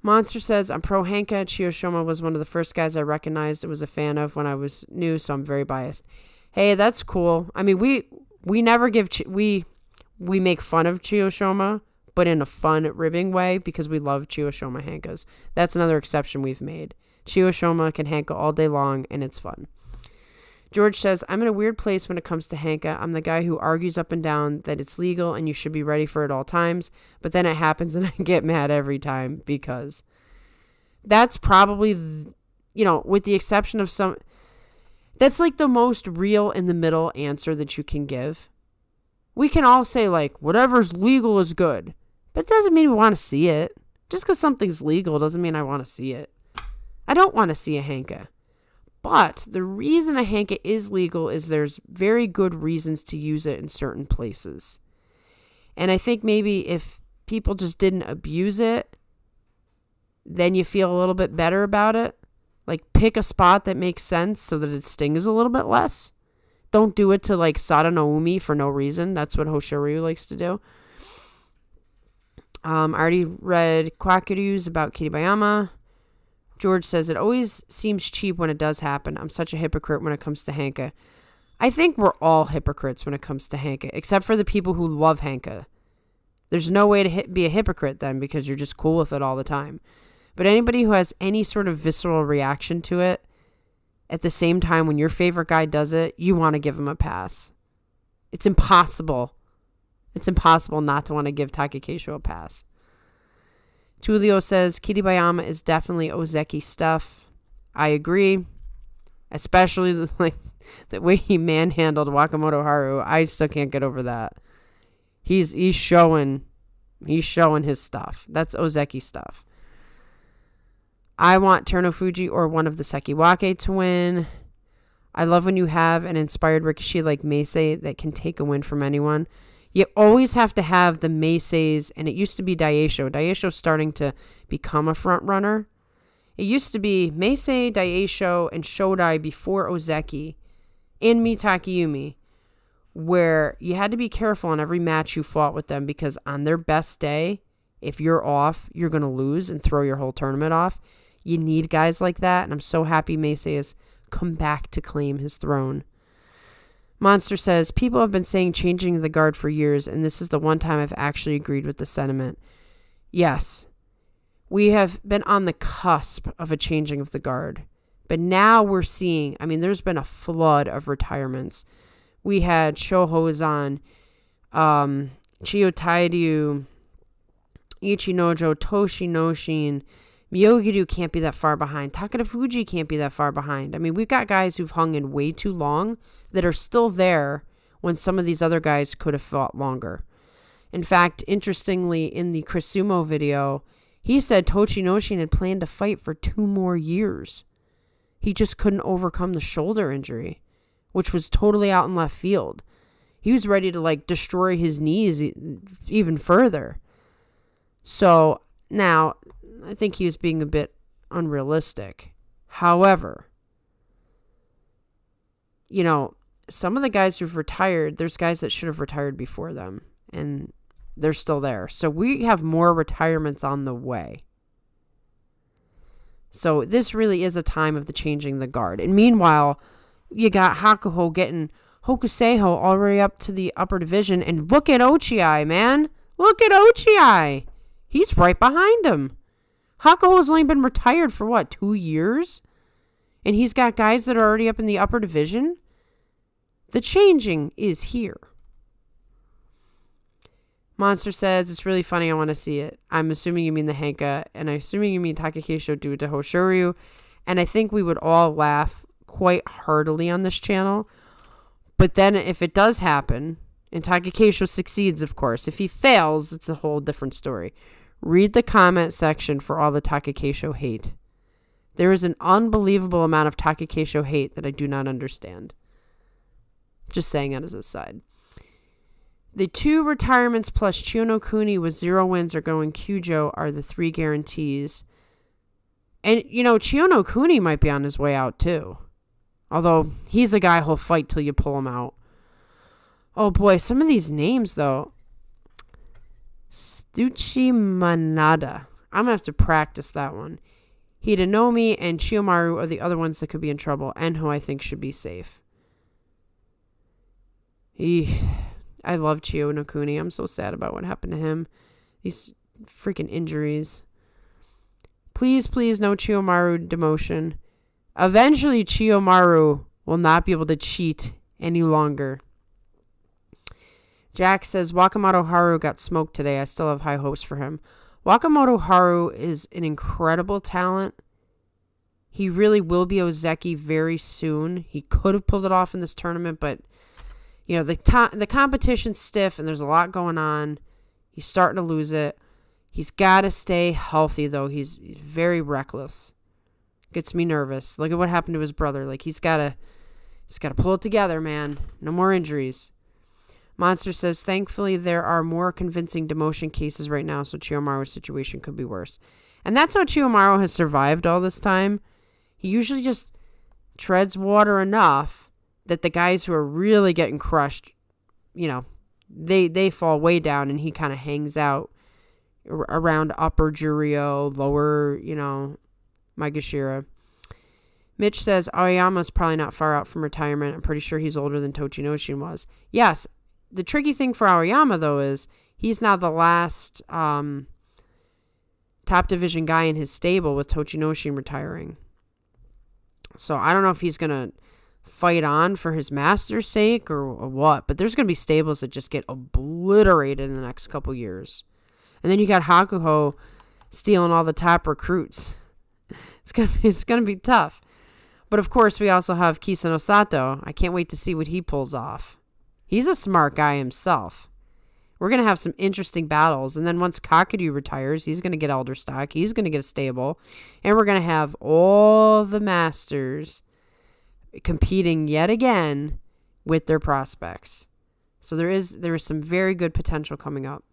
[SPEAKER 1] Monster says, I'm pro Hanka. Chiyoshima was one of the first guys I recognized and was a fan of when I was new, so I'm very biased. Hey, that's cool. I mean, we never give... We make fun of Chiyoshima, but in a fun, ribbing way because we love Chiyoshima Hankas. That's another exception we've made. Chiyoshima can Hanka all day long, and it's fun. George says, I'm in a weird place when it comes to Hanka. I'm the guy who argues up and down that it's legal and you should be ready for it all times, but then it happens and I get mad every time because that's probably, with the exception of some, that's like the most real in the middle answer that you can give. We can all say, whatever's legal is good, but it doesn't mean we want to see it. Just because something's legal doesn't mean I want to see it. I don't want to see a Hanka. But the reason a Hanka is legal is there's very good reasons to use it in certain places. And I think maybe if people just didn't abuse it, then you feel a little bit better about it. Pick a spot that makes sense so that it stings a little bit less. Don't do it to Sada no Umi for no reason. That's what Hoshoryu likes to do. I already read Kwakiryu's about Kiribayama. George says, it always seems cheap when it does happen. I'm such a hypocrite when it comes to Hanka. I think we're all hypocrites when it comes to Hanka, except for the people who love Hanka. There's no way to be a hypocrite then because you're just cool with it all the time. But anybody who has any sort of visceral reaction to it, at the same time when your favorite guy does it, you want to give him a pass. It's impossible. It's impossible not to want to give Taka Keisho a pass. Tulio says, Kiribayama is definitely Ozeki stuff. I agree. Especially the way he manhandled Wakamoto Haru. I still can't get over that. He's showing his stuff. That's Ozeki stuff. I want Terunofuji or one of the Sekiwake to win. I love when you have an inspired Rikishi like Meisei that can take a win from anyone. You always have to have the Meiseis, and it used to be Daisho. Daisho's starting to become a front runner. It used to be Meisei, Daisho, and Shodai before Ozeki, and Mitakayumi, where you had to be careful on every match you fought with them because on their best day, if you're off, you're going to lose and throw your whole tournament off. You need guys like that, and I'm so happy Meisei has come back to claim his throne. Monster says, people have been saying changing the guard for years, and this is the one time I've actually agreed with the sentiment. Yes, we have been on the cusp of a changing of the guard. But now we're seeing, there's been a flood of retirements. We had Shohozan, Chiyotairyu, Ichinojo, Toshinoshin, Miyogiryu can't be that far behind. Terunofuji can't be that far behind. We've got guys who've hung in way too long that are still there when some of these other guys could have fought longer. In fact, interestingly, in the Chris Sumo video, He said Tochinoshin had planned to fight for 2 more years. He just couldn't overcome the shoulder injury, which was totally out in left field. He was ready to like destroy his knees even further. So now I think he was being a bit unrealistic. However, you know, some of the guys who've retired, there's guys that should have retired before them, and they're still there. So we have more retirements on the way. So this really is a time of the changing the guard. And meanwhile, you got Hakuho getting Hokuseiho already up to the upper division. And look at Ochiai, man. Look at Ochiai. He's right behind him. Hakuho's only been retired for what, 2 years? And he's got guys that are already up in the upper division. The changing is here. Monster says, it's really funny. I want to see it. I'm assuming you mean the Henka, and I'm assuming you mean Takakeisho do it to Hoshoryu. And I think we would all laugh quite heartily on this channel. But then if it does happen, and Takakeisho succeeds, of course. If he fails, it's a whole different story. Read the comment section for all the Takakeisho hate. There is an unbelievable amount of Takakeisho hate that I do not understand. Just saying that as a side. The 2 retirements plus Chiyonokuni with 0 wins are going Kyujo are the 3 guarantees. And, you know, Chiyonokuni might be on his way out, too. Although, he's a guy who'll fight till you pull him out. Oh, boy. Some of these names, though. Stuchi Manada. I'm going to have to practice that one. Hidenomi and Chiyomaru are the other ones that could be in trouble. Enho, I think, should be safe. I love Chiyonokuni. I'm so sad about what happened to him. These freaking injuries. Please, please, no Chiyomaru demotion. Eventually, Chiyomaru will not be able to cheat any longer. Jack says, Wakamoto Haru got smoked today. I still have high hopes for him. Wakamoto Haru is an incredible talent. He really will be Ozeki very soon. He could have pulled it off in this tournament, but you know, the competition's stiff and there's a lot going on. He's starting to lose it. He's got to stay healthy, though. He's very reckless. Gets me nervous. Look at what happened to his brother. Like, he's got to pull it together, man. No more injuries. Monster says, thankfully, there are more convincing demotion cases right now, so Chiyomaru's situation could be worse. And that's how Chiyomaru has survived all this time. He usually just treads water enough that the guys who are really getting crushed, you know, they fall way down and he kind of hangs out around upper Juryo, lower, you know, Maegashira. Mitch says, Aoyama's probably not far out from retirement. I'm pretty sure he's older than Tochinoshin was. Yes, the tricky thing for Aoyama, though, is he's now the last top division guy in his stable with Tochinoshin retiring. So I don't know if he's going to fight on for his master's sake or what, but there's going to be stables that just get obliterated in the next couple years. And then you got Hakuho stealing all the top recruits. It's gonna be tough. But of course, we also have Kisano Sato. I can't wait to see what he pulls off. He's a smart guy himself. We're going to have some interesting battles. And then once Kakadu retires, he's going to get Elder Stock. He's going to get a stable. And we're going to have all the masters competing yet again with their prospects. So there is some very good potential coming up.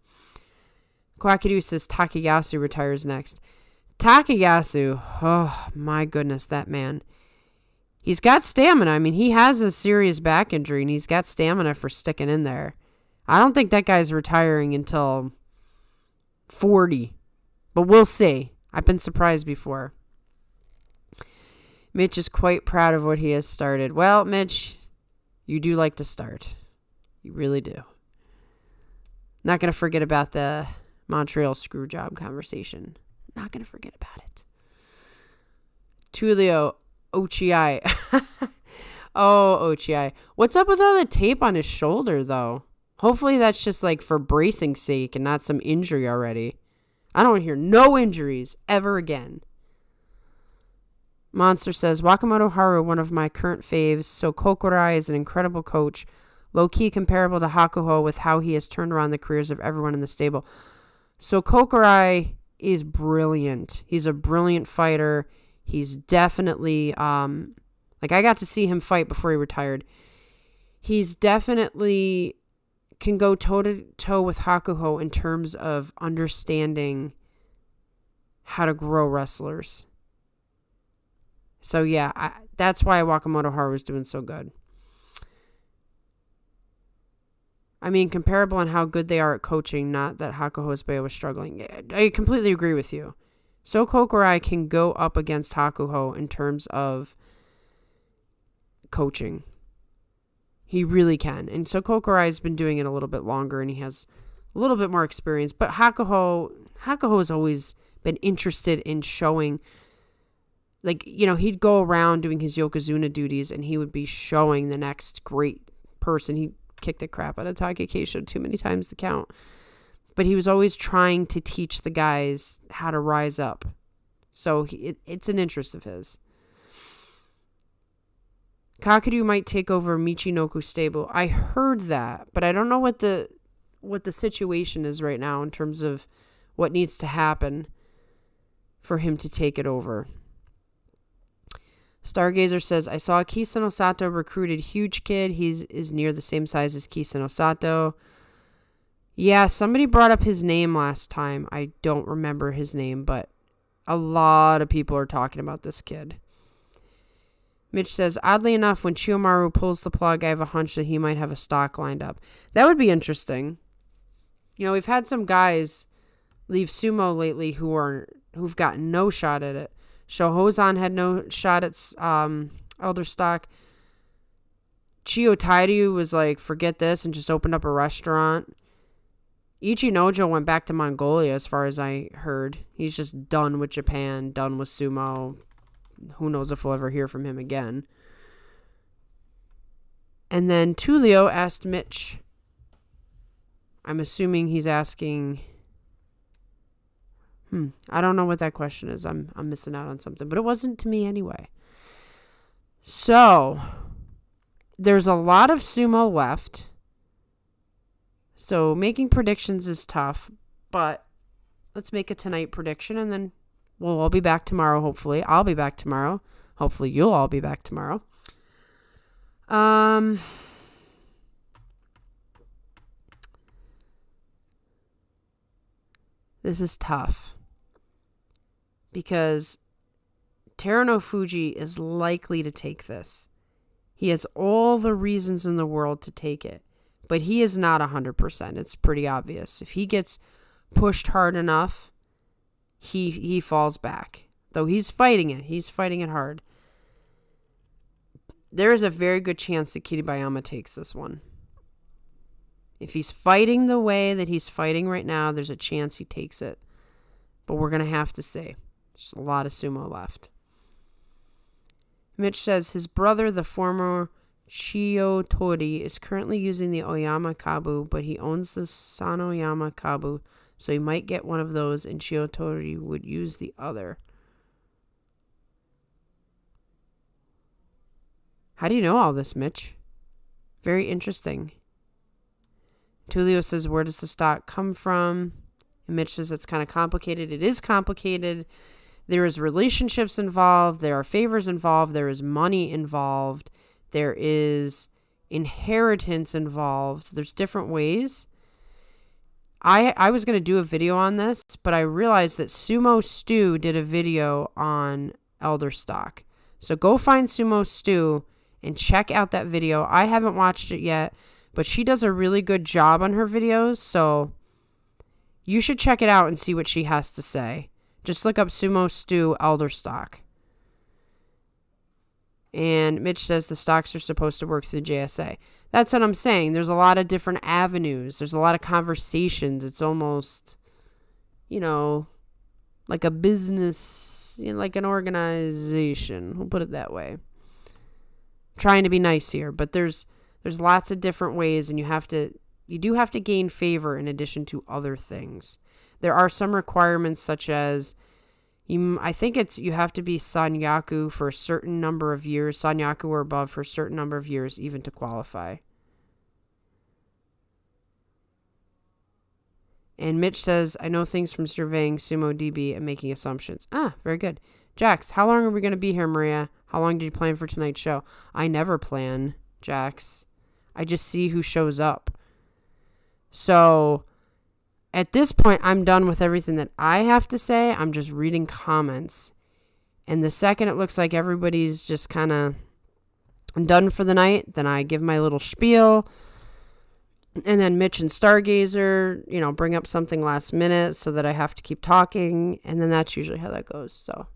[SPEAKER 1] Kwakadu says Takayasu retires next. Takayasu, oh my goodness, that man. He's got stamina. I mean, he has a serious back injury, and he's got stamina for sticking in there. I don't think that guy's retiring until 40, but we'll see. I've been surprised before. Mitch is quite proud of what he has started. Well, Mitch, you do like to start. You really do. Not going to forget about the Montreal screw job conversation. Not going to forget about it. Tulio Ochiai. Oh, Ochiai. What's up with all the tape on his shoulder, though? Hopefully that's just like for bracing sake and not some injury already. I don't want to hear no injuries ever again. Monster says, Wakamoto Haru, one of my current faves. So Kokurai is an incredible coach. Low-key comparable to Hakuho with how he has turned around the careers of everyone in the stable. So Kokurai is brilliant. He's a brilliant fighter. He's definitely, like, I got to see him fight before he retired. He's definitely can go toe-to-toe with Hakuho in terms of understanding how to grow wrestlers. So, yeah, that's why Wakamoto Haru was doing so good. I mean, comparable in how good they are at coaching, not that Hakuho Isbaya was struggling. I completely agree with you. So Kokurai can go up against Hakuho in terms of coaching. He really can. And so Kokurai has been doing it a little bit longer, and he has a little bit more experience. But Hakuho has always been interested in showing, like, you know, he'd go around doing his Yokozuna duties, and he would be showing the next great person. He kicked the crap out of Take Keisho too many times to count. But he was always trying to teach the guys how to rise up. So it's an interest of his. Kakeru might take over Michinoku stable. I heard that, but I don't know what the situation is right now in terms of what needs to happen for him to take it over. Stargazer says, I saw Kisano Sato recruited huge kid. He is near the same size as Kisano Sato. Yeah, somebody brought up his name last time. I don't remember his name, but a lot of people are talking about this kid. Mitch says, oddly enough, when Chiyomaru pulls the plug, I have a hunch that he might have a stock lined up. That would be interesting. You know, we've had some guys leave sumo lately who've gotten no shot at it. Shohozan had no shot at elder stock. Chiyo Tairyu was like, forget this, and just opened up a restaurant. Ichinojo went back to Mongolia, as far as I heard. He's just done with Japan, done with sumo. Who knows if we'll ever hear from him again. And then Tulio asked Mitch. I'm assuming he's asking... I don't know what that question is. I'm missing out on something. But it wasn't to me anyway. So, there's a lot of sumo left. So, making predictions is tough. But let's make a tonight prediction. And then we'll all be back tomorrow, hopefully. I'll be back tomorrow. Hopefully, you'll all be back tomorrow. This is tough. Because Terunofuji is likely to take this. He has all the reasons in the world to take it. But he is not 100%. It's pretty obvious. If he gets pushed hard enough, he falls back. Though he's fighting it. He's fighting it hard. There is a very good chance that Kiribayama takes this one. If he's fighting the way that he's fighting right now, there's a chance he takes it. But we're going to have to see. There's a lot of sumo left. Mitch says his brother, the former Chiyotori, is currently using the Oyama Kabu, but he owns the Asanoyama Kabu, so he might get one of those, and Chiyotori would use the other. How do you know all this, Mitch? Very interesting. Tulio says, where does the stock come from? And Mitch says, that's kind of complicated. It is complicated. There is relationships involved. There are favors involved. There is money involved. There is inheritance involved. There's different ways. I was going to do a video on this, but I realized that Sumo Stew did a video on elder stock. So go find Sumo Stew and check out that video. I haven't watched it yet, but she does a really good job on her videos, so you should check it out and see what she has to say. Just look up Sumo Stew elder stock. And Mitch says the stocks are supposed to work through JSA. That's what I'm saying. There's a lot of different avenues. There's a lot of conversations. It's almost, like a business, like an organization. We'll put it that way. Trying to be nice here, but there's lots of different ways, and you do have to gain favor in addition to other things. There are some requirements, such as I think you have to be Sanyaku for a certain number of years, Sanyaku or above for a certain number of years, even to qualify. And Mitch says, I know things from surveying Sumo DB and making assumptions. Ah, very good. Jax, how long are we going to be here, Maria? How long did you plan for tonight's show? I never plan, Jax. I just see who shows up. So at this point, I'm done with everything that I have to say. I'm just reading comments. And the second it looks like everybody's just kind of done for the night, then I give my little spiel. And then Mitch and Stargazer, bring up something last minute so that I have to keep talking. And then that's usually how that goes. So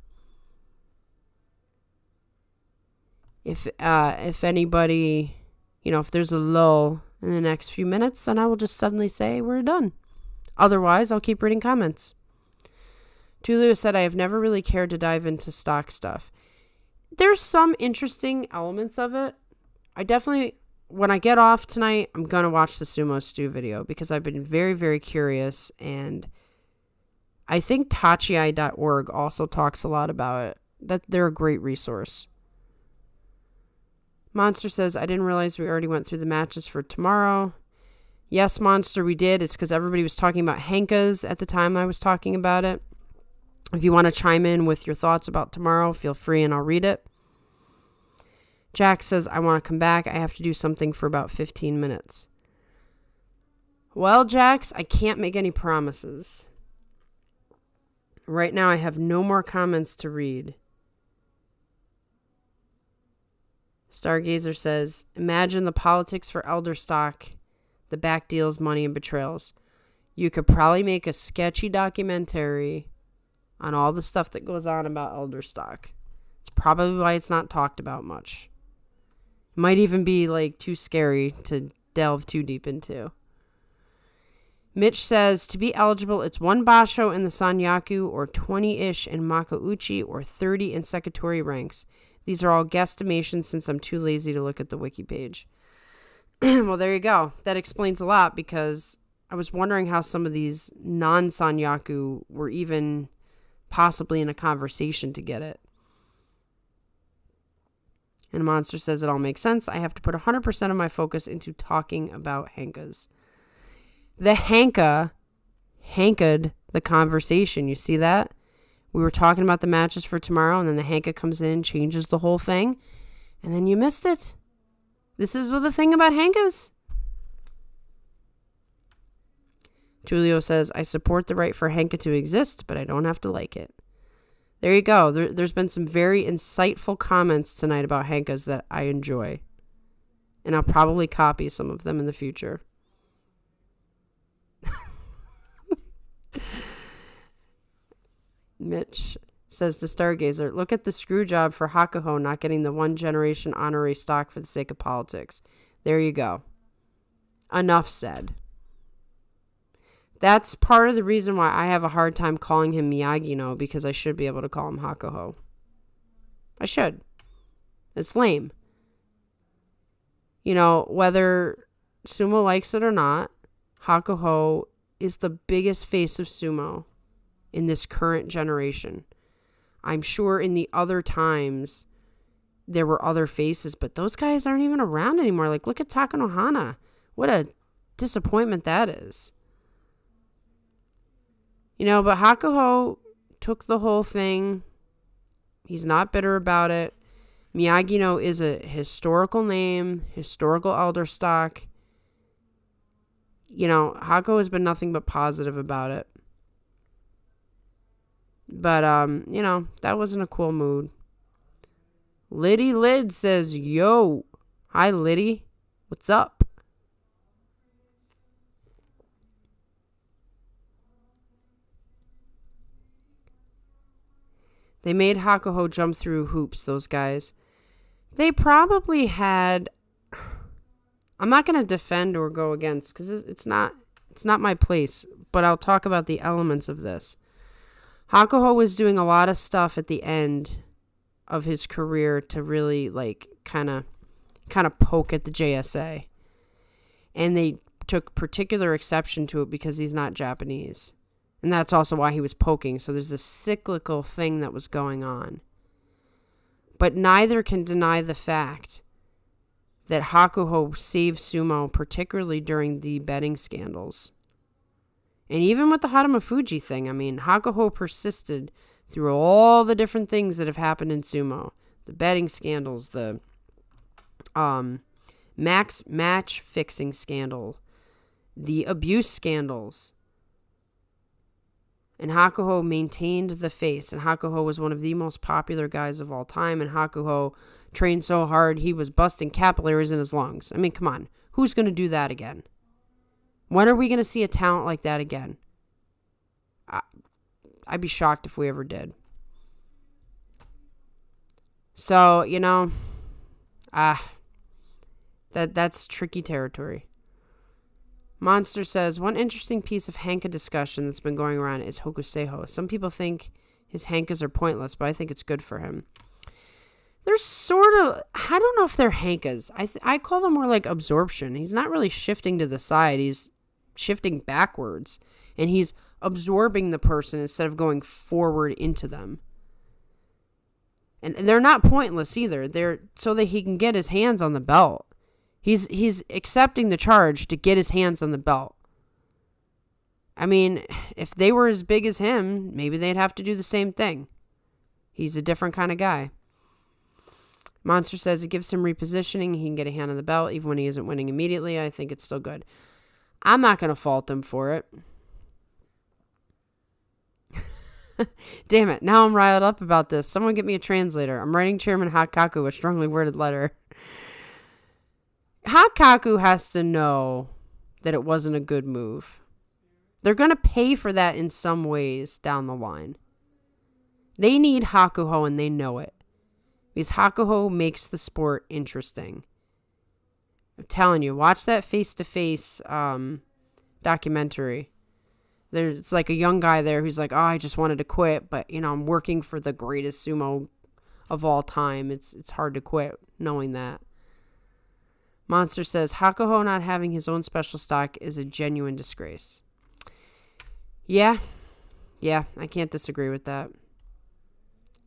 [SPEAKER 1] if anybody, if there's a lull in the next few minutes, then I will just suddenly say we're done. Otherwise, I'll keep reading comments. Tulu said, I have never really cared to dive into stock stuff. There's some interesting elements of it. I definitely, when I get off tonight, I'm going to watch the Sumo Stew video because I've been very, very curious. And I think tachiai.org also talks a lot about it. That they're a great resource. Monster says, I didn't realize we already went through the matches for tomorrow. Yes, Monster, we did. It's because everybody was talking about Henkas at the time I was talking about it. If you want to chime in with your thoughts about tomorrow, feel free and I'll read it. Jack says, I want to come back. I have to do something for about 15 minutes. Well, Jax, I can't make any promises. Right now, I have no more comments to read. Stargazer says, imagine the politics for elder stock, the back deals, money, and betrayals. You could probably make a sketchy documentary on all the stuff that goes on about elder stock. It's probably why it's not talked about much. Might even be too scary to delve too deep into. Mitch says, to be eligible, it's 1 basho in the Sanyaku or 20-ish in Makauchi or 30 in Sekitori ranks. These are all guesstimations since I'm too lazy to look at the wiki page. Well, there you go. That explains a lot because I was wondering how some of these non-Sanyaku were even possibly in a conversation to get it. And Monster says it all makes sense. I have to put 100% of my focus into talking about Henkas. The Hanka hanked the conversation. You see that? We were talking about the matches for tomorrow, and then the Hanka comes in, changes the whole thing, and then you missed it. This is the thing about Hankas. Julio says, I support the right for Henka to exist, but I don't have to like it. There you go. There's been some very insightful comments tonight about Henkas that I enjoy. And I'll probably copy some of them in the future. Mitch says to Stargazer, look at the screw job for Hakuho not getting the 1 generation honorary stock for the sake of politics. There you go. Enough said. That's part of the reason why I have a hard time calling him Miyagi-no, because I should be able to call him Hakuho. I should. It's lame. Whether Sumo likes it or not, Hakuho is the biggest face of Sumo in this current generation. I'm sure in the other times there were other faces, but those guys aren't even around anymore. Look at Takanohana. What a disappointment that is. But Hakuho took the whole thing. He's not bitter about it. Miyagi-no is a historical name, historical elder stock. Hakuho has been nothing but positive about it. But, that wasn't a cool mood. Liddy Lid says, yo. Hi, Liddy. What's up? They made Hakuho jump through hoops, those guys. They probably had... I'm not going to defend or go against because it's not my place, but I'll talk about the elements of this. Hakuho was doing a lot of stuff at the end of his career to really kind of poke at the JSA. And they took particular exception to it because he's not Japanese. And that's also why he was poking. So there's this cyclical thing that was going on. But neither can deny the fact that Hakuho saved Sumo, particularly during the betting scandals. And even with the Terunofuji thing, I mean, Hakuho persisted through all the different things that have happened in sumo. The betting scandals, the match fixing scandal, the abuse scandals. And Hakuho maintained the face. And Hakuho was one of the most popular guys of all time. And Hakuho trained so hard, he was busting capillaries in his lungs. I mean, come on. Who's going to do that again? When are we going to see a talent like that again? I'd be shocked if we ever did. So, you know, that's tricky territory. Monster says, one interesting piece of Hanka discussion that's been going around is Hokuseiho. Some people think his Hankas are pointless, but I think it's good for him. They're sort of, I don't know if they're Hankas. I call them more like absorption. He's not really shifting to the side. He's shifting backwards. And he's absorbing the person instead of going forward into them. And they're not pointless either. They're so that he can get his hands on the belt. He's accepting the charge to get his hands on the belt. I mean, if they were as big as him, maybe they'd have to do the same thing. He's a different kind of guy. Monster says it gives him repositioning. He can get a hand on the belt even when he isn't winning immediately. I think it's still good. I'm not going to fault him for it. Damn it. Now I'm riled up about this. Someone get me a translator. I'm writing Chairman Hakaku a strongly worded letter. Hakaku has to know that it wasn't a good move. They're going to pay for that in some ways down the line. They need Hakuho and they know it. Because Hakuho makes the sport interesting. I'm telling you, watch that face-to-face documentary. There's like a young guy there who's like, oh, I just wanted to quit, but, you know, I'm working for the greatest sumo of all time. It's hard to quit knowing that. Monster says, Hakuho not having his own special stock is a genuine disgrace. Yeah, I can't disagree with that.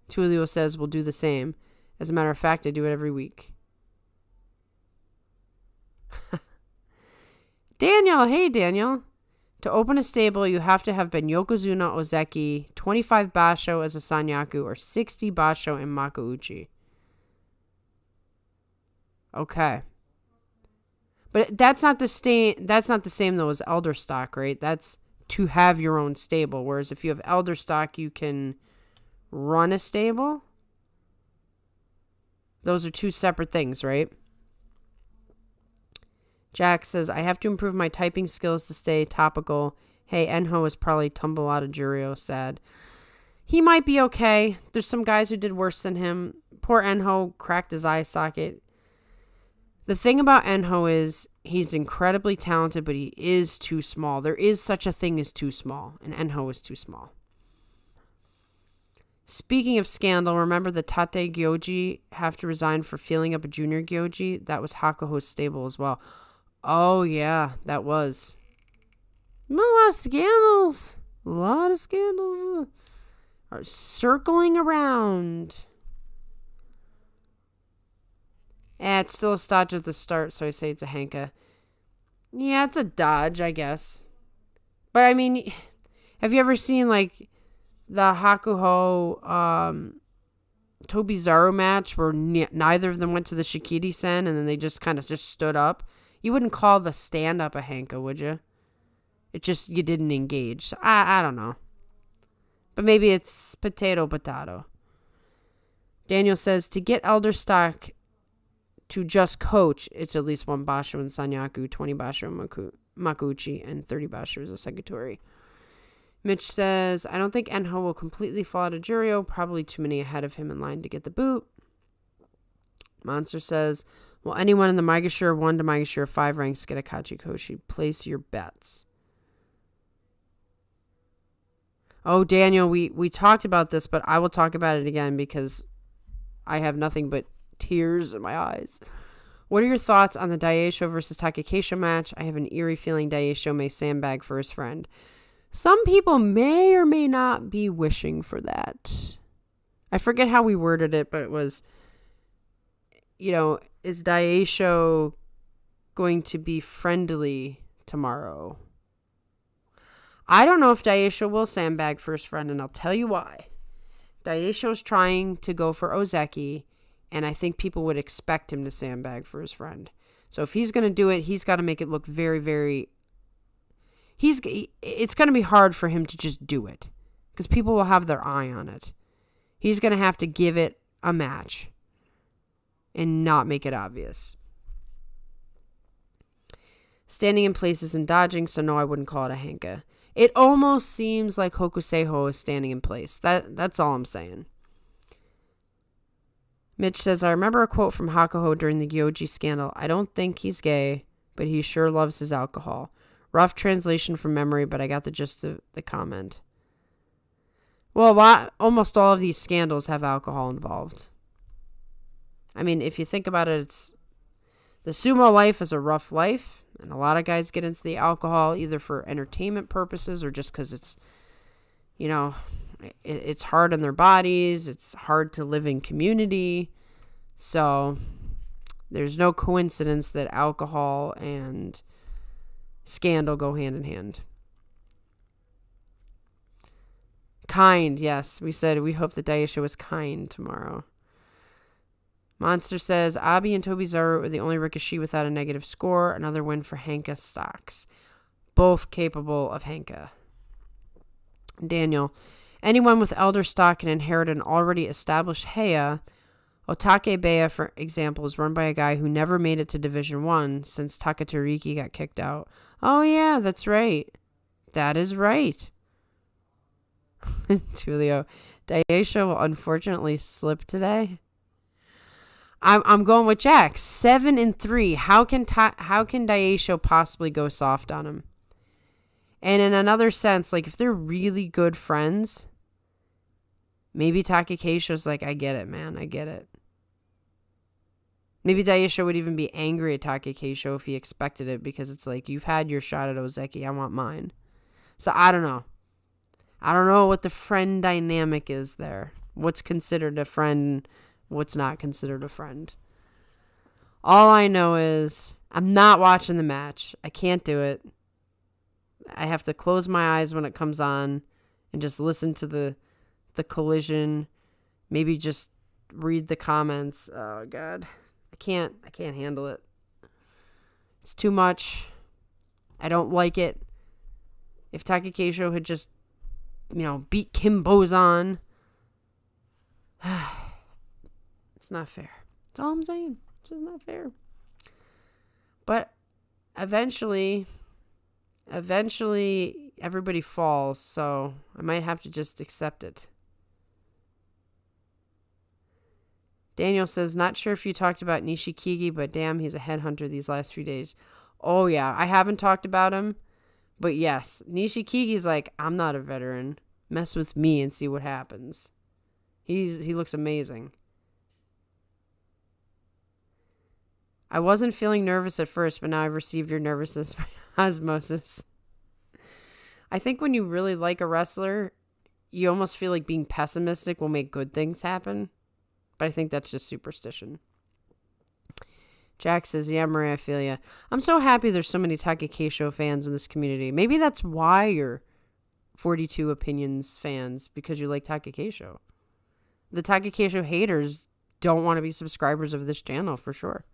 [SPEAKER 1] Tulio says, we'll do the same. As a matter of fact, I do it every week. Daniel, hey Daniel. To open a stable, you have to have been Yokozuna Ozeki, 25 basho as a sanyaku, or 60 basho in makuuchi. Okay. But that's not the same though as elder stock, right? That's to have your own stable. Whereas if you have elder stock, you can run a stable. Those are two separate things, right? Jack says, I have to improve my typing skills to stay topical. Hey, Enho is probably tumble out of Juryo, sad. He might be okay. There's some guys who did worse than him. Poor Enho cracked his eye socket. The thing about Enho is he's incredibly talented, but he is too small. There is such a thing as too small, and Enho is too small. Speaking of scandal, remember the Tate Gyoji have to resign for filling up a junior Gyoji? That was Hakuho's stable as well. Oh, yeah, that was. A lot of scandals. A lot of scandals are circling around. It's still a stodge at the start, so I say it's a Hanka. Yeah, it's a dodge, I guess. But, I mean, have you ever seen, like, the Hakuho Tobizaru match where neither of them went to the Shikiri-sen and then they just kind of just stood up? You wouldn't call the stand-up a Hanka, would you? It just, you didn't engage. So, I don't know. But maybe it's potato. Daniel says, to get elder stock to just coach, it's at least 1 basho in sanyaku, 20 basho in makuuchi, and 30 basho as a sekitori. Mitch says, I don't think Enho will completely fall out of Juryo. Probably too many ahead of him in line to get the boot. Monster says, will anyone in the Maegashira 1 to Maegashira 5 ranks get a Kachikoshi? Place your bets. Oh, Daniel, we talked about this, but I will talk about it again because I have nothing but tears in my eyes. What are your thoughts on the Daieisho versus Takakeisho match? I have an eerie feeling Daieisho may sandbag for his friend. Some people may or may not be wishing for that. I forget how we worded it, but it was, you know, is Daieisho going to be friendly tomorrow? I don't know if Daisho will sandbag for his friend, and I'll tell you why. Daisho's trying to go for Ozeki, and I think people would expect him to sandbag for his friend. So if he's going to do it, he's got to make it look very, very... It's going to be hard for him to just do it, because people will have their eye on it. He's going to have to give it a match and not make it obvious. Standing in places and dodging, so no, I wouldn't call it a Henka. It almost seems like Hokuseiho is standing in place. That's all I'm saying. Mitch says, I remember a quote from Hakuho during the Gyoji scandal. I don't think he's gay, but he sure loves his alcohol. Rough translation from memory, but I got the gist of the comment. Well, almost all of these scandals have alcohol involved. I mean, if you think about it, the sumo life is a rough life, and a lot of guys get into the alcohol either for entertainment purposes or just because it's, it's hard on their bodies. It's hard to live in community. So there's no coincidence that alcohol and scandal go hand in hand. Kind, yes. We said we hope that Daisho was kind tomorrow. Monster says, Abi and Tobizaru are the only Rikishi without a negative score. Another win for Henka stocks. Both capable of Henka. Daniel, anyone with elder stock can inherit an already established Heia. Otake Beya, for example, is run by a guy who never made it to Division 1 since Takatariki got kicked out. Oh yeah, that's right. That is right. Tulio, Daisho will unfortunately slip today. I'm going with Jack. 7-3. How can Daisho possibly go soft on him? And in another sense, like if they're really good friends, maybe Takakeisho's like, I get it, man. I get it. Maybe Daisho would even be angry at Takakeisho if he expected it, because it's like, you've had your shot at Ozeki. I want mine. So I don't know. I don't know what the friend dynamic is there. What's considered a friend, what's not considered a friend. All I know is I'm not watching the match. I can't do it. I have to close my eyes when it comes on and just listen to the collision. Maybe just read the comments. Oh God. I can't handle it. It's too much. I don't like it. If Takakeisho had just, beat Kim Bozan, it's not fair. That's all I'm saying. It's just not fair. But eventually everybody falls, so I might have to just accept it. Daniel says, not sure if you talked about Nishikigi, but damn, he's a headhunter these last few days. Oh yeah, I haven't talked about him, but yes, Nishikigi's like, I'm not a veteran. Mess with me and see what happens. He looks amazing. I wasn't feeling nervous at first, but now I've received your nervousness by osmosis. I think when you really like a wrestler, you almost feel like being pessimistic will make good things happen. But I think that's just superstition. Jack says, yeah, Maria, I feel ya. I'm so happy there's so many Takakeisho fans in this community. Maybe that's why you're 42 Opinions fans, because you like Takakeisho. The Takakeisho haters don't want to be subscribers of this channel for sure.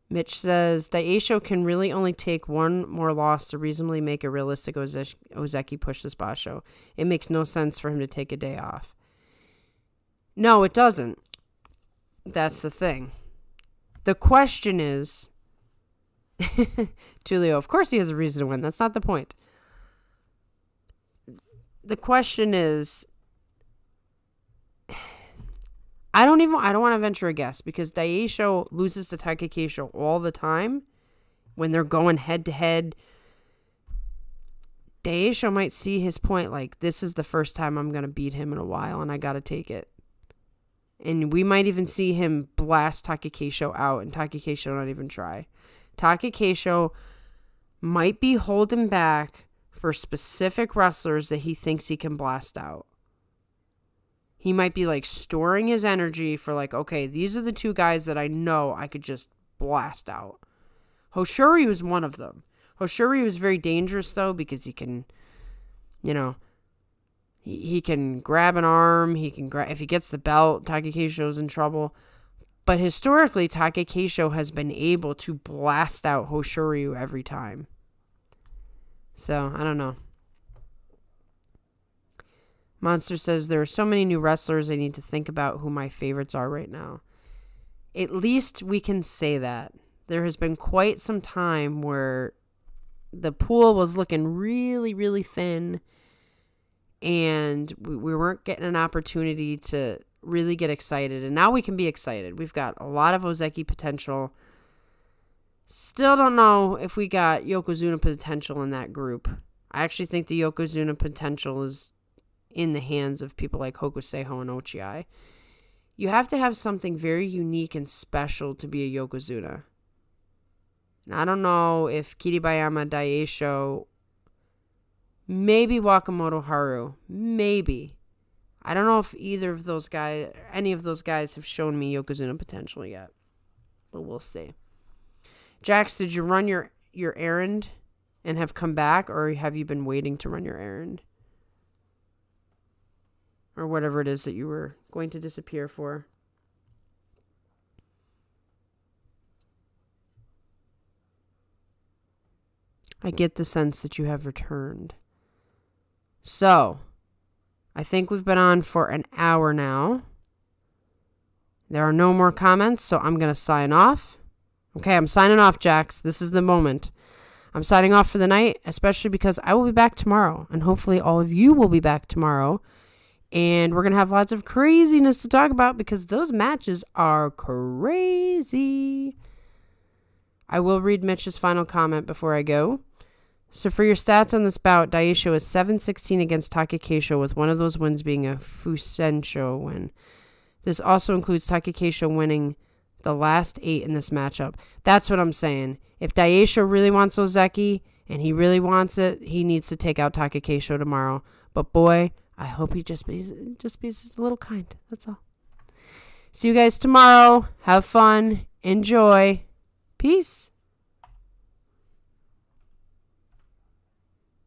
[SPEAKER 1] Mitch says, Daisho can really only take one more loss to reasonably make a realistic Ozeki push this Basho. It makes no sense for him to take a day off. No, it doesn't. That's the thing. The question is, Tulio, of course he has a reason to win. That's not the point. The question is, I don't want to venture a guess, because Daisho loses to Takakeisho all the time when they're going head to head. Daisho might see his point like, this is the first time I'm going to beat him in a while, and I got to take it. And we might even see him blast Takakeisho out and Takakeisho not even try. Takakeisho might be holding back for specific wrestlers that he thinks he can blast out. He might be like storing his energy for like, okay, these are the two guys that I know I could just blast out. Hoshuri was one of them. Hoshiryu is very dangerous, though, because he can, he can grab an arm. If he gets the belt, Takakeisho's in trouble. But historically, Takakeisho has been able to blast out Hoshiryu every time. So, I don't know. Monster says, there are so many new wrestlers, I need to think about who my favorites are right now. At least we can say that. There has been quite some time where the pool was looking really, really thin, and we weren't getting an opportunity to really get excited. And now we can be excited. We've got a lot of Ozeki potential. Still don't know if we got Yokozuna potential in that group. I actually think the Yokozuna potential is in the hands of people like Hokuseiho and Ochiai. You have to have something very unique and special to be a Yokozuna. And I don't know if Kiribayama, Daisho, maybe Wakamoto Haru, maybe. I don't know if any of those guys have shown me Yokozuna potential yet. But we'll see. Jax, did you run your errand and have come back, or have you been waiting to run your errand? Or whatever it is that you were going to disappear for. I get the sense that you have returned. So, I think we've been on for an hour now. There are no more comments, so I'm going to sign off. Okay, I'm signing off, Jax. This is the moment. I'm signing off for the night, especially because I will be back tomorrow, and hopefully all of you will be back tomorrow. And we're going to have lots of craziness to talk about because those matches are crazy. I will read Mitch's final comment before I go. So for your stats on this bout, Daisho is 7-16 against Takakeisho, with one of those wins being a Fusensho win. This also includes Takakeisho winning the last 8 in this matchup. That's what I'm saying. If Daisho really wants Ozeki, and he really wants it, he needs to take out Takakeisho tomorrow. But boy, I hope he just be a little kind. That's all. See you guys tomorrow. Have fun. Enjoy. Peace.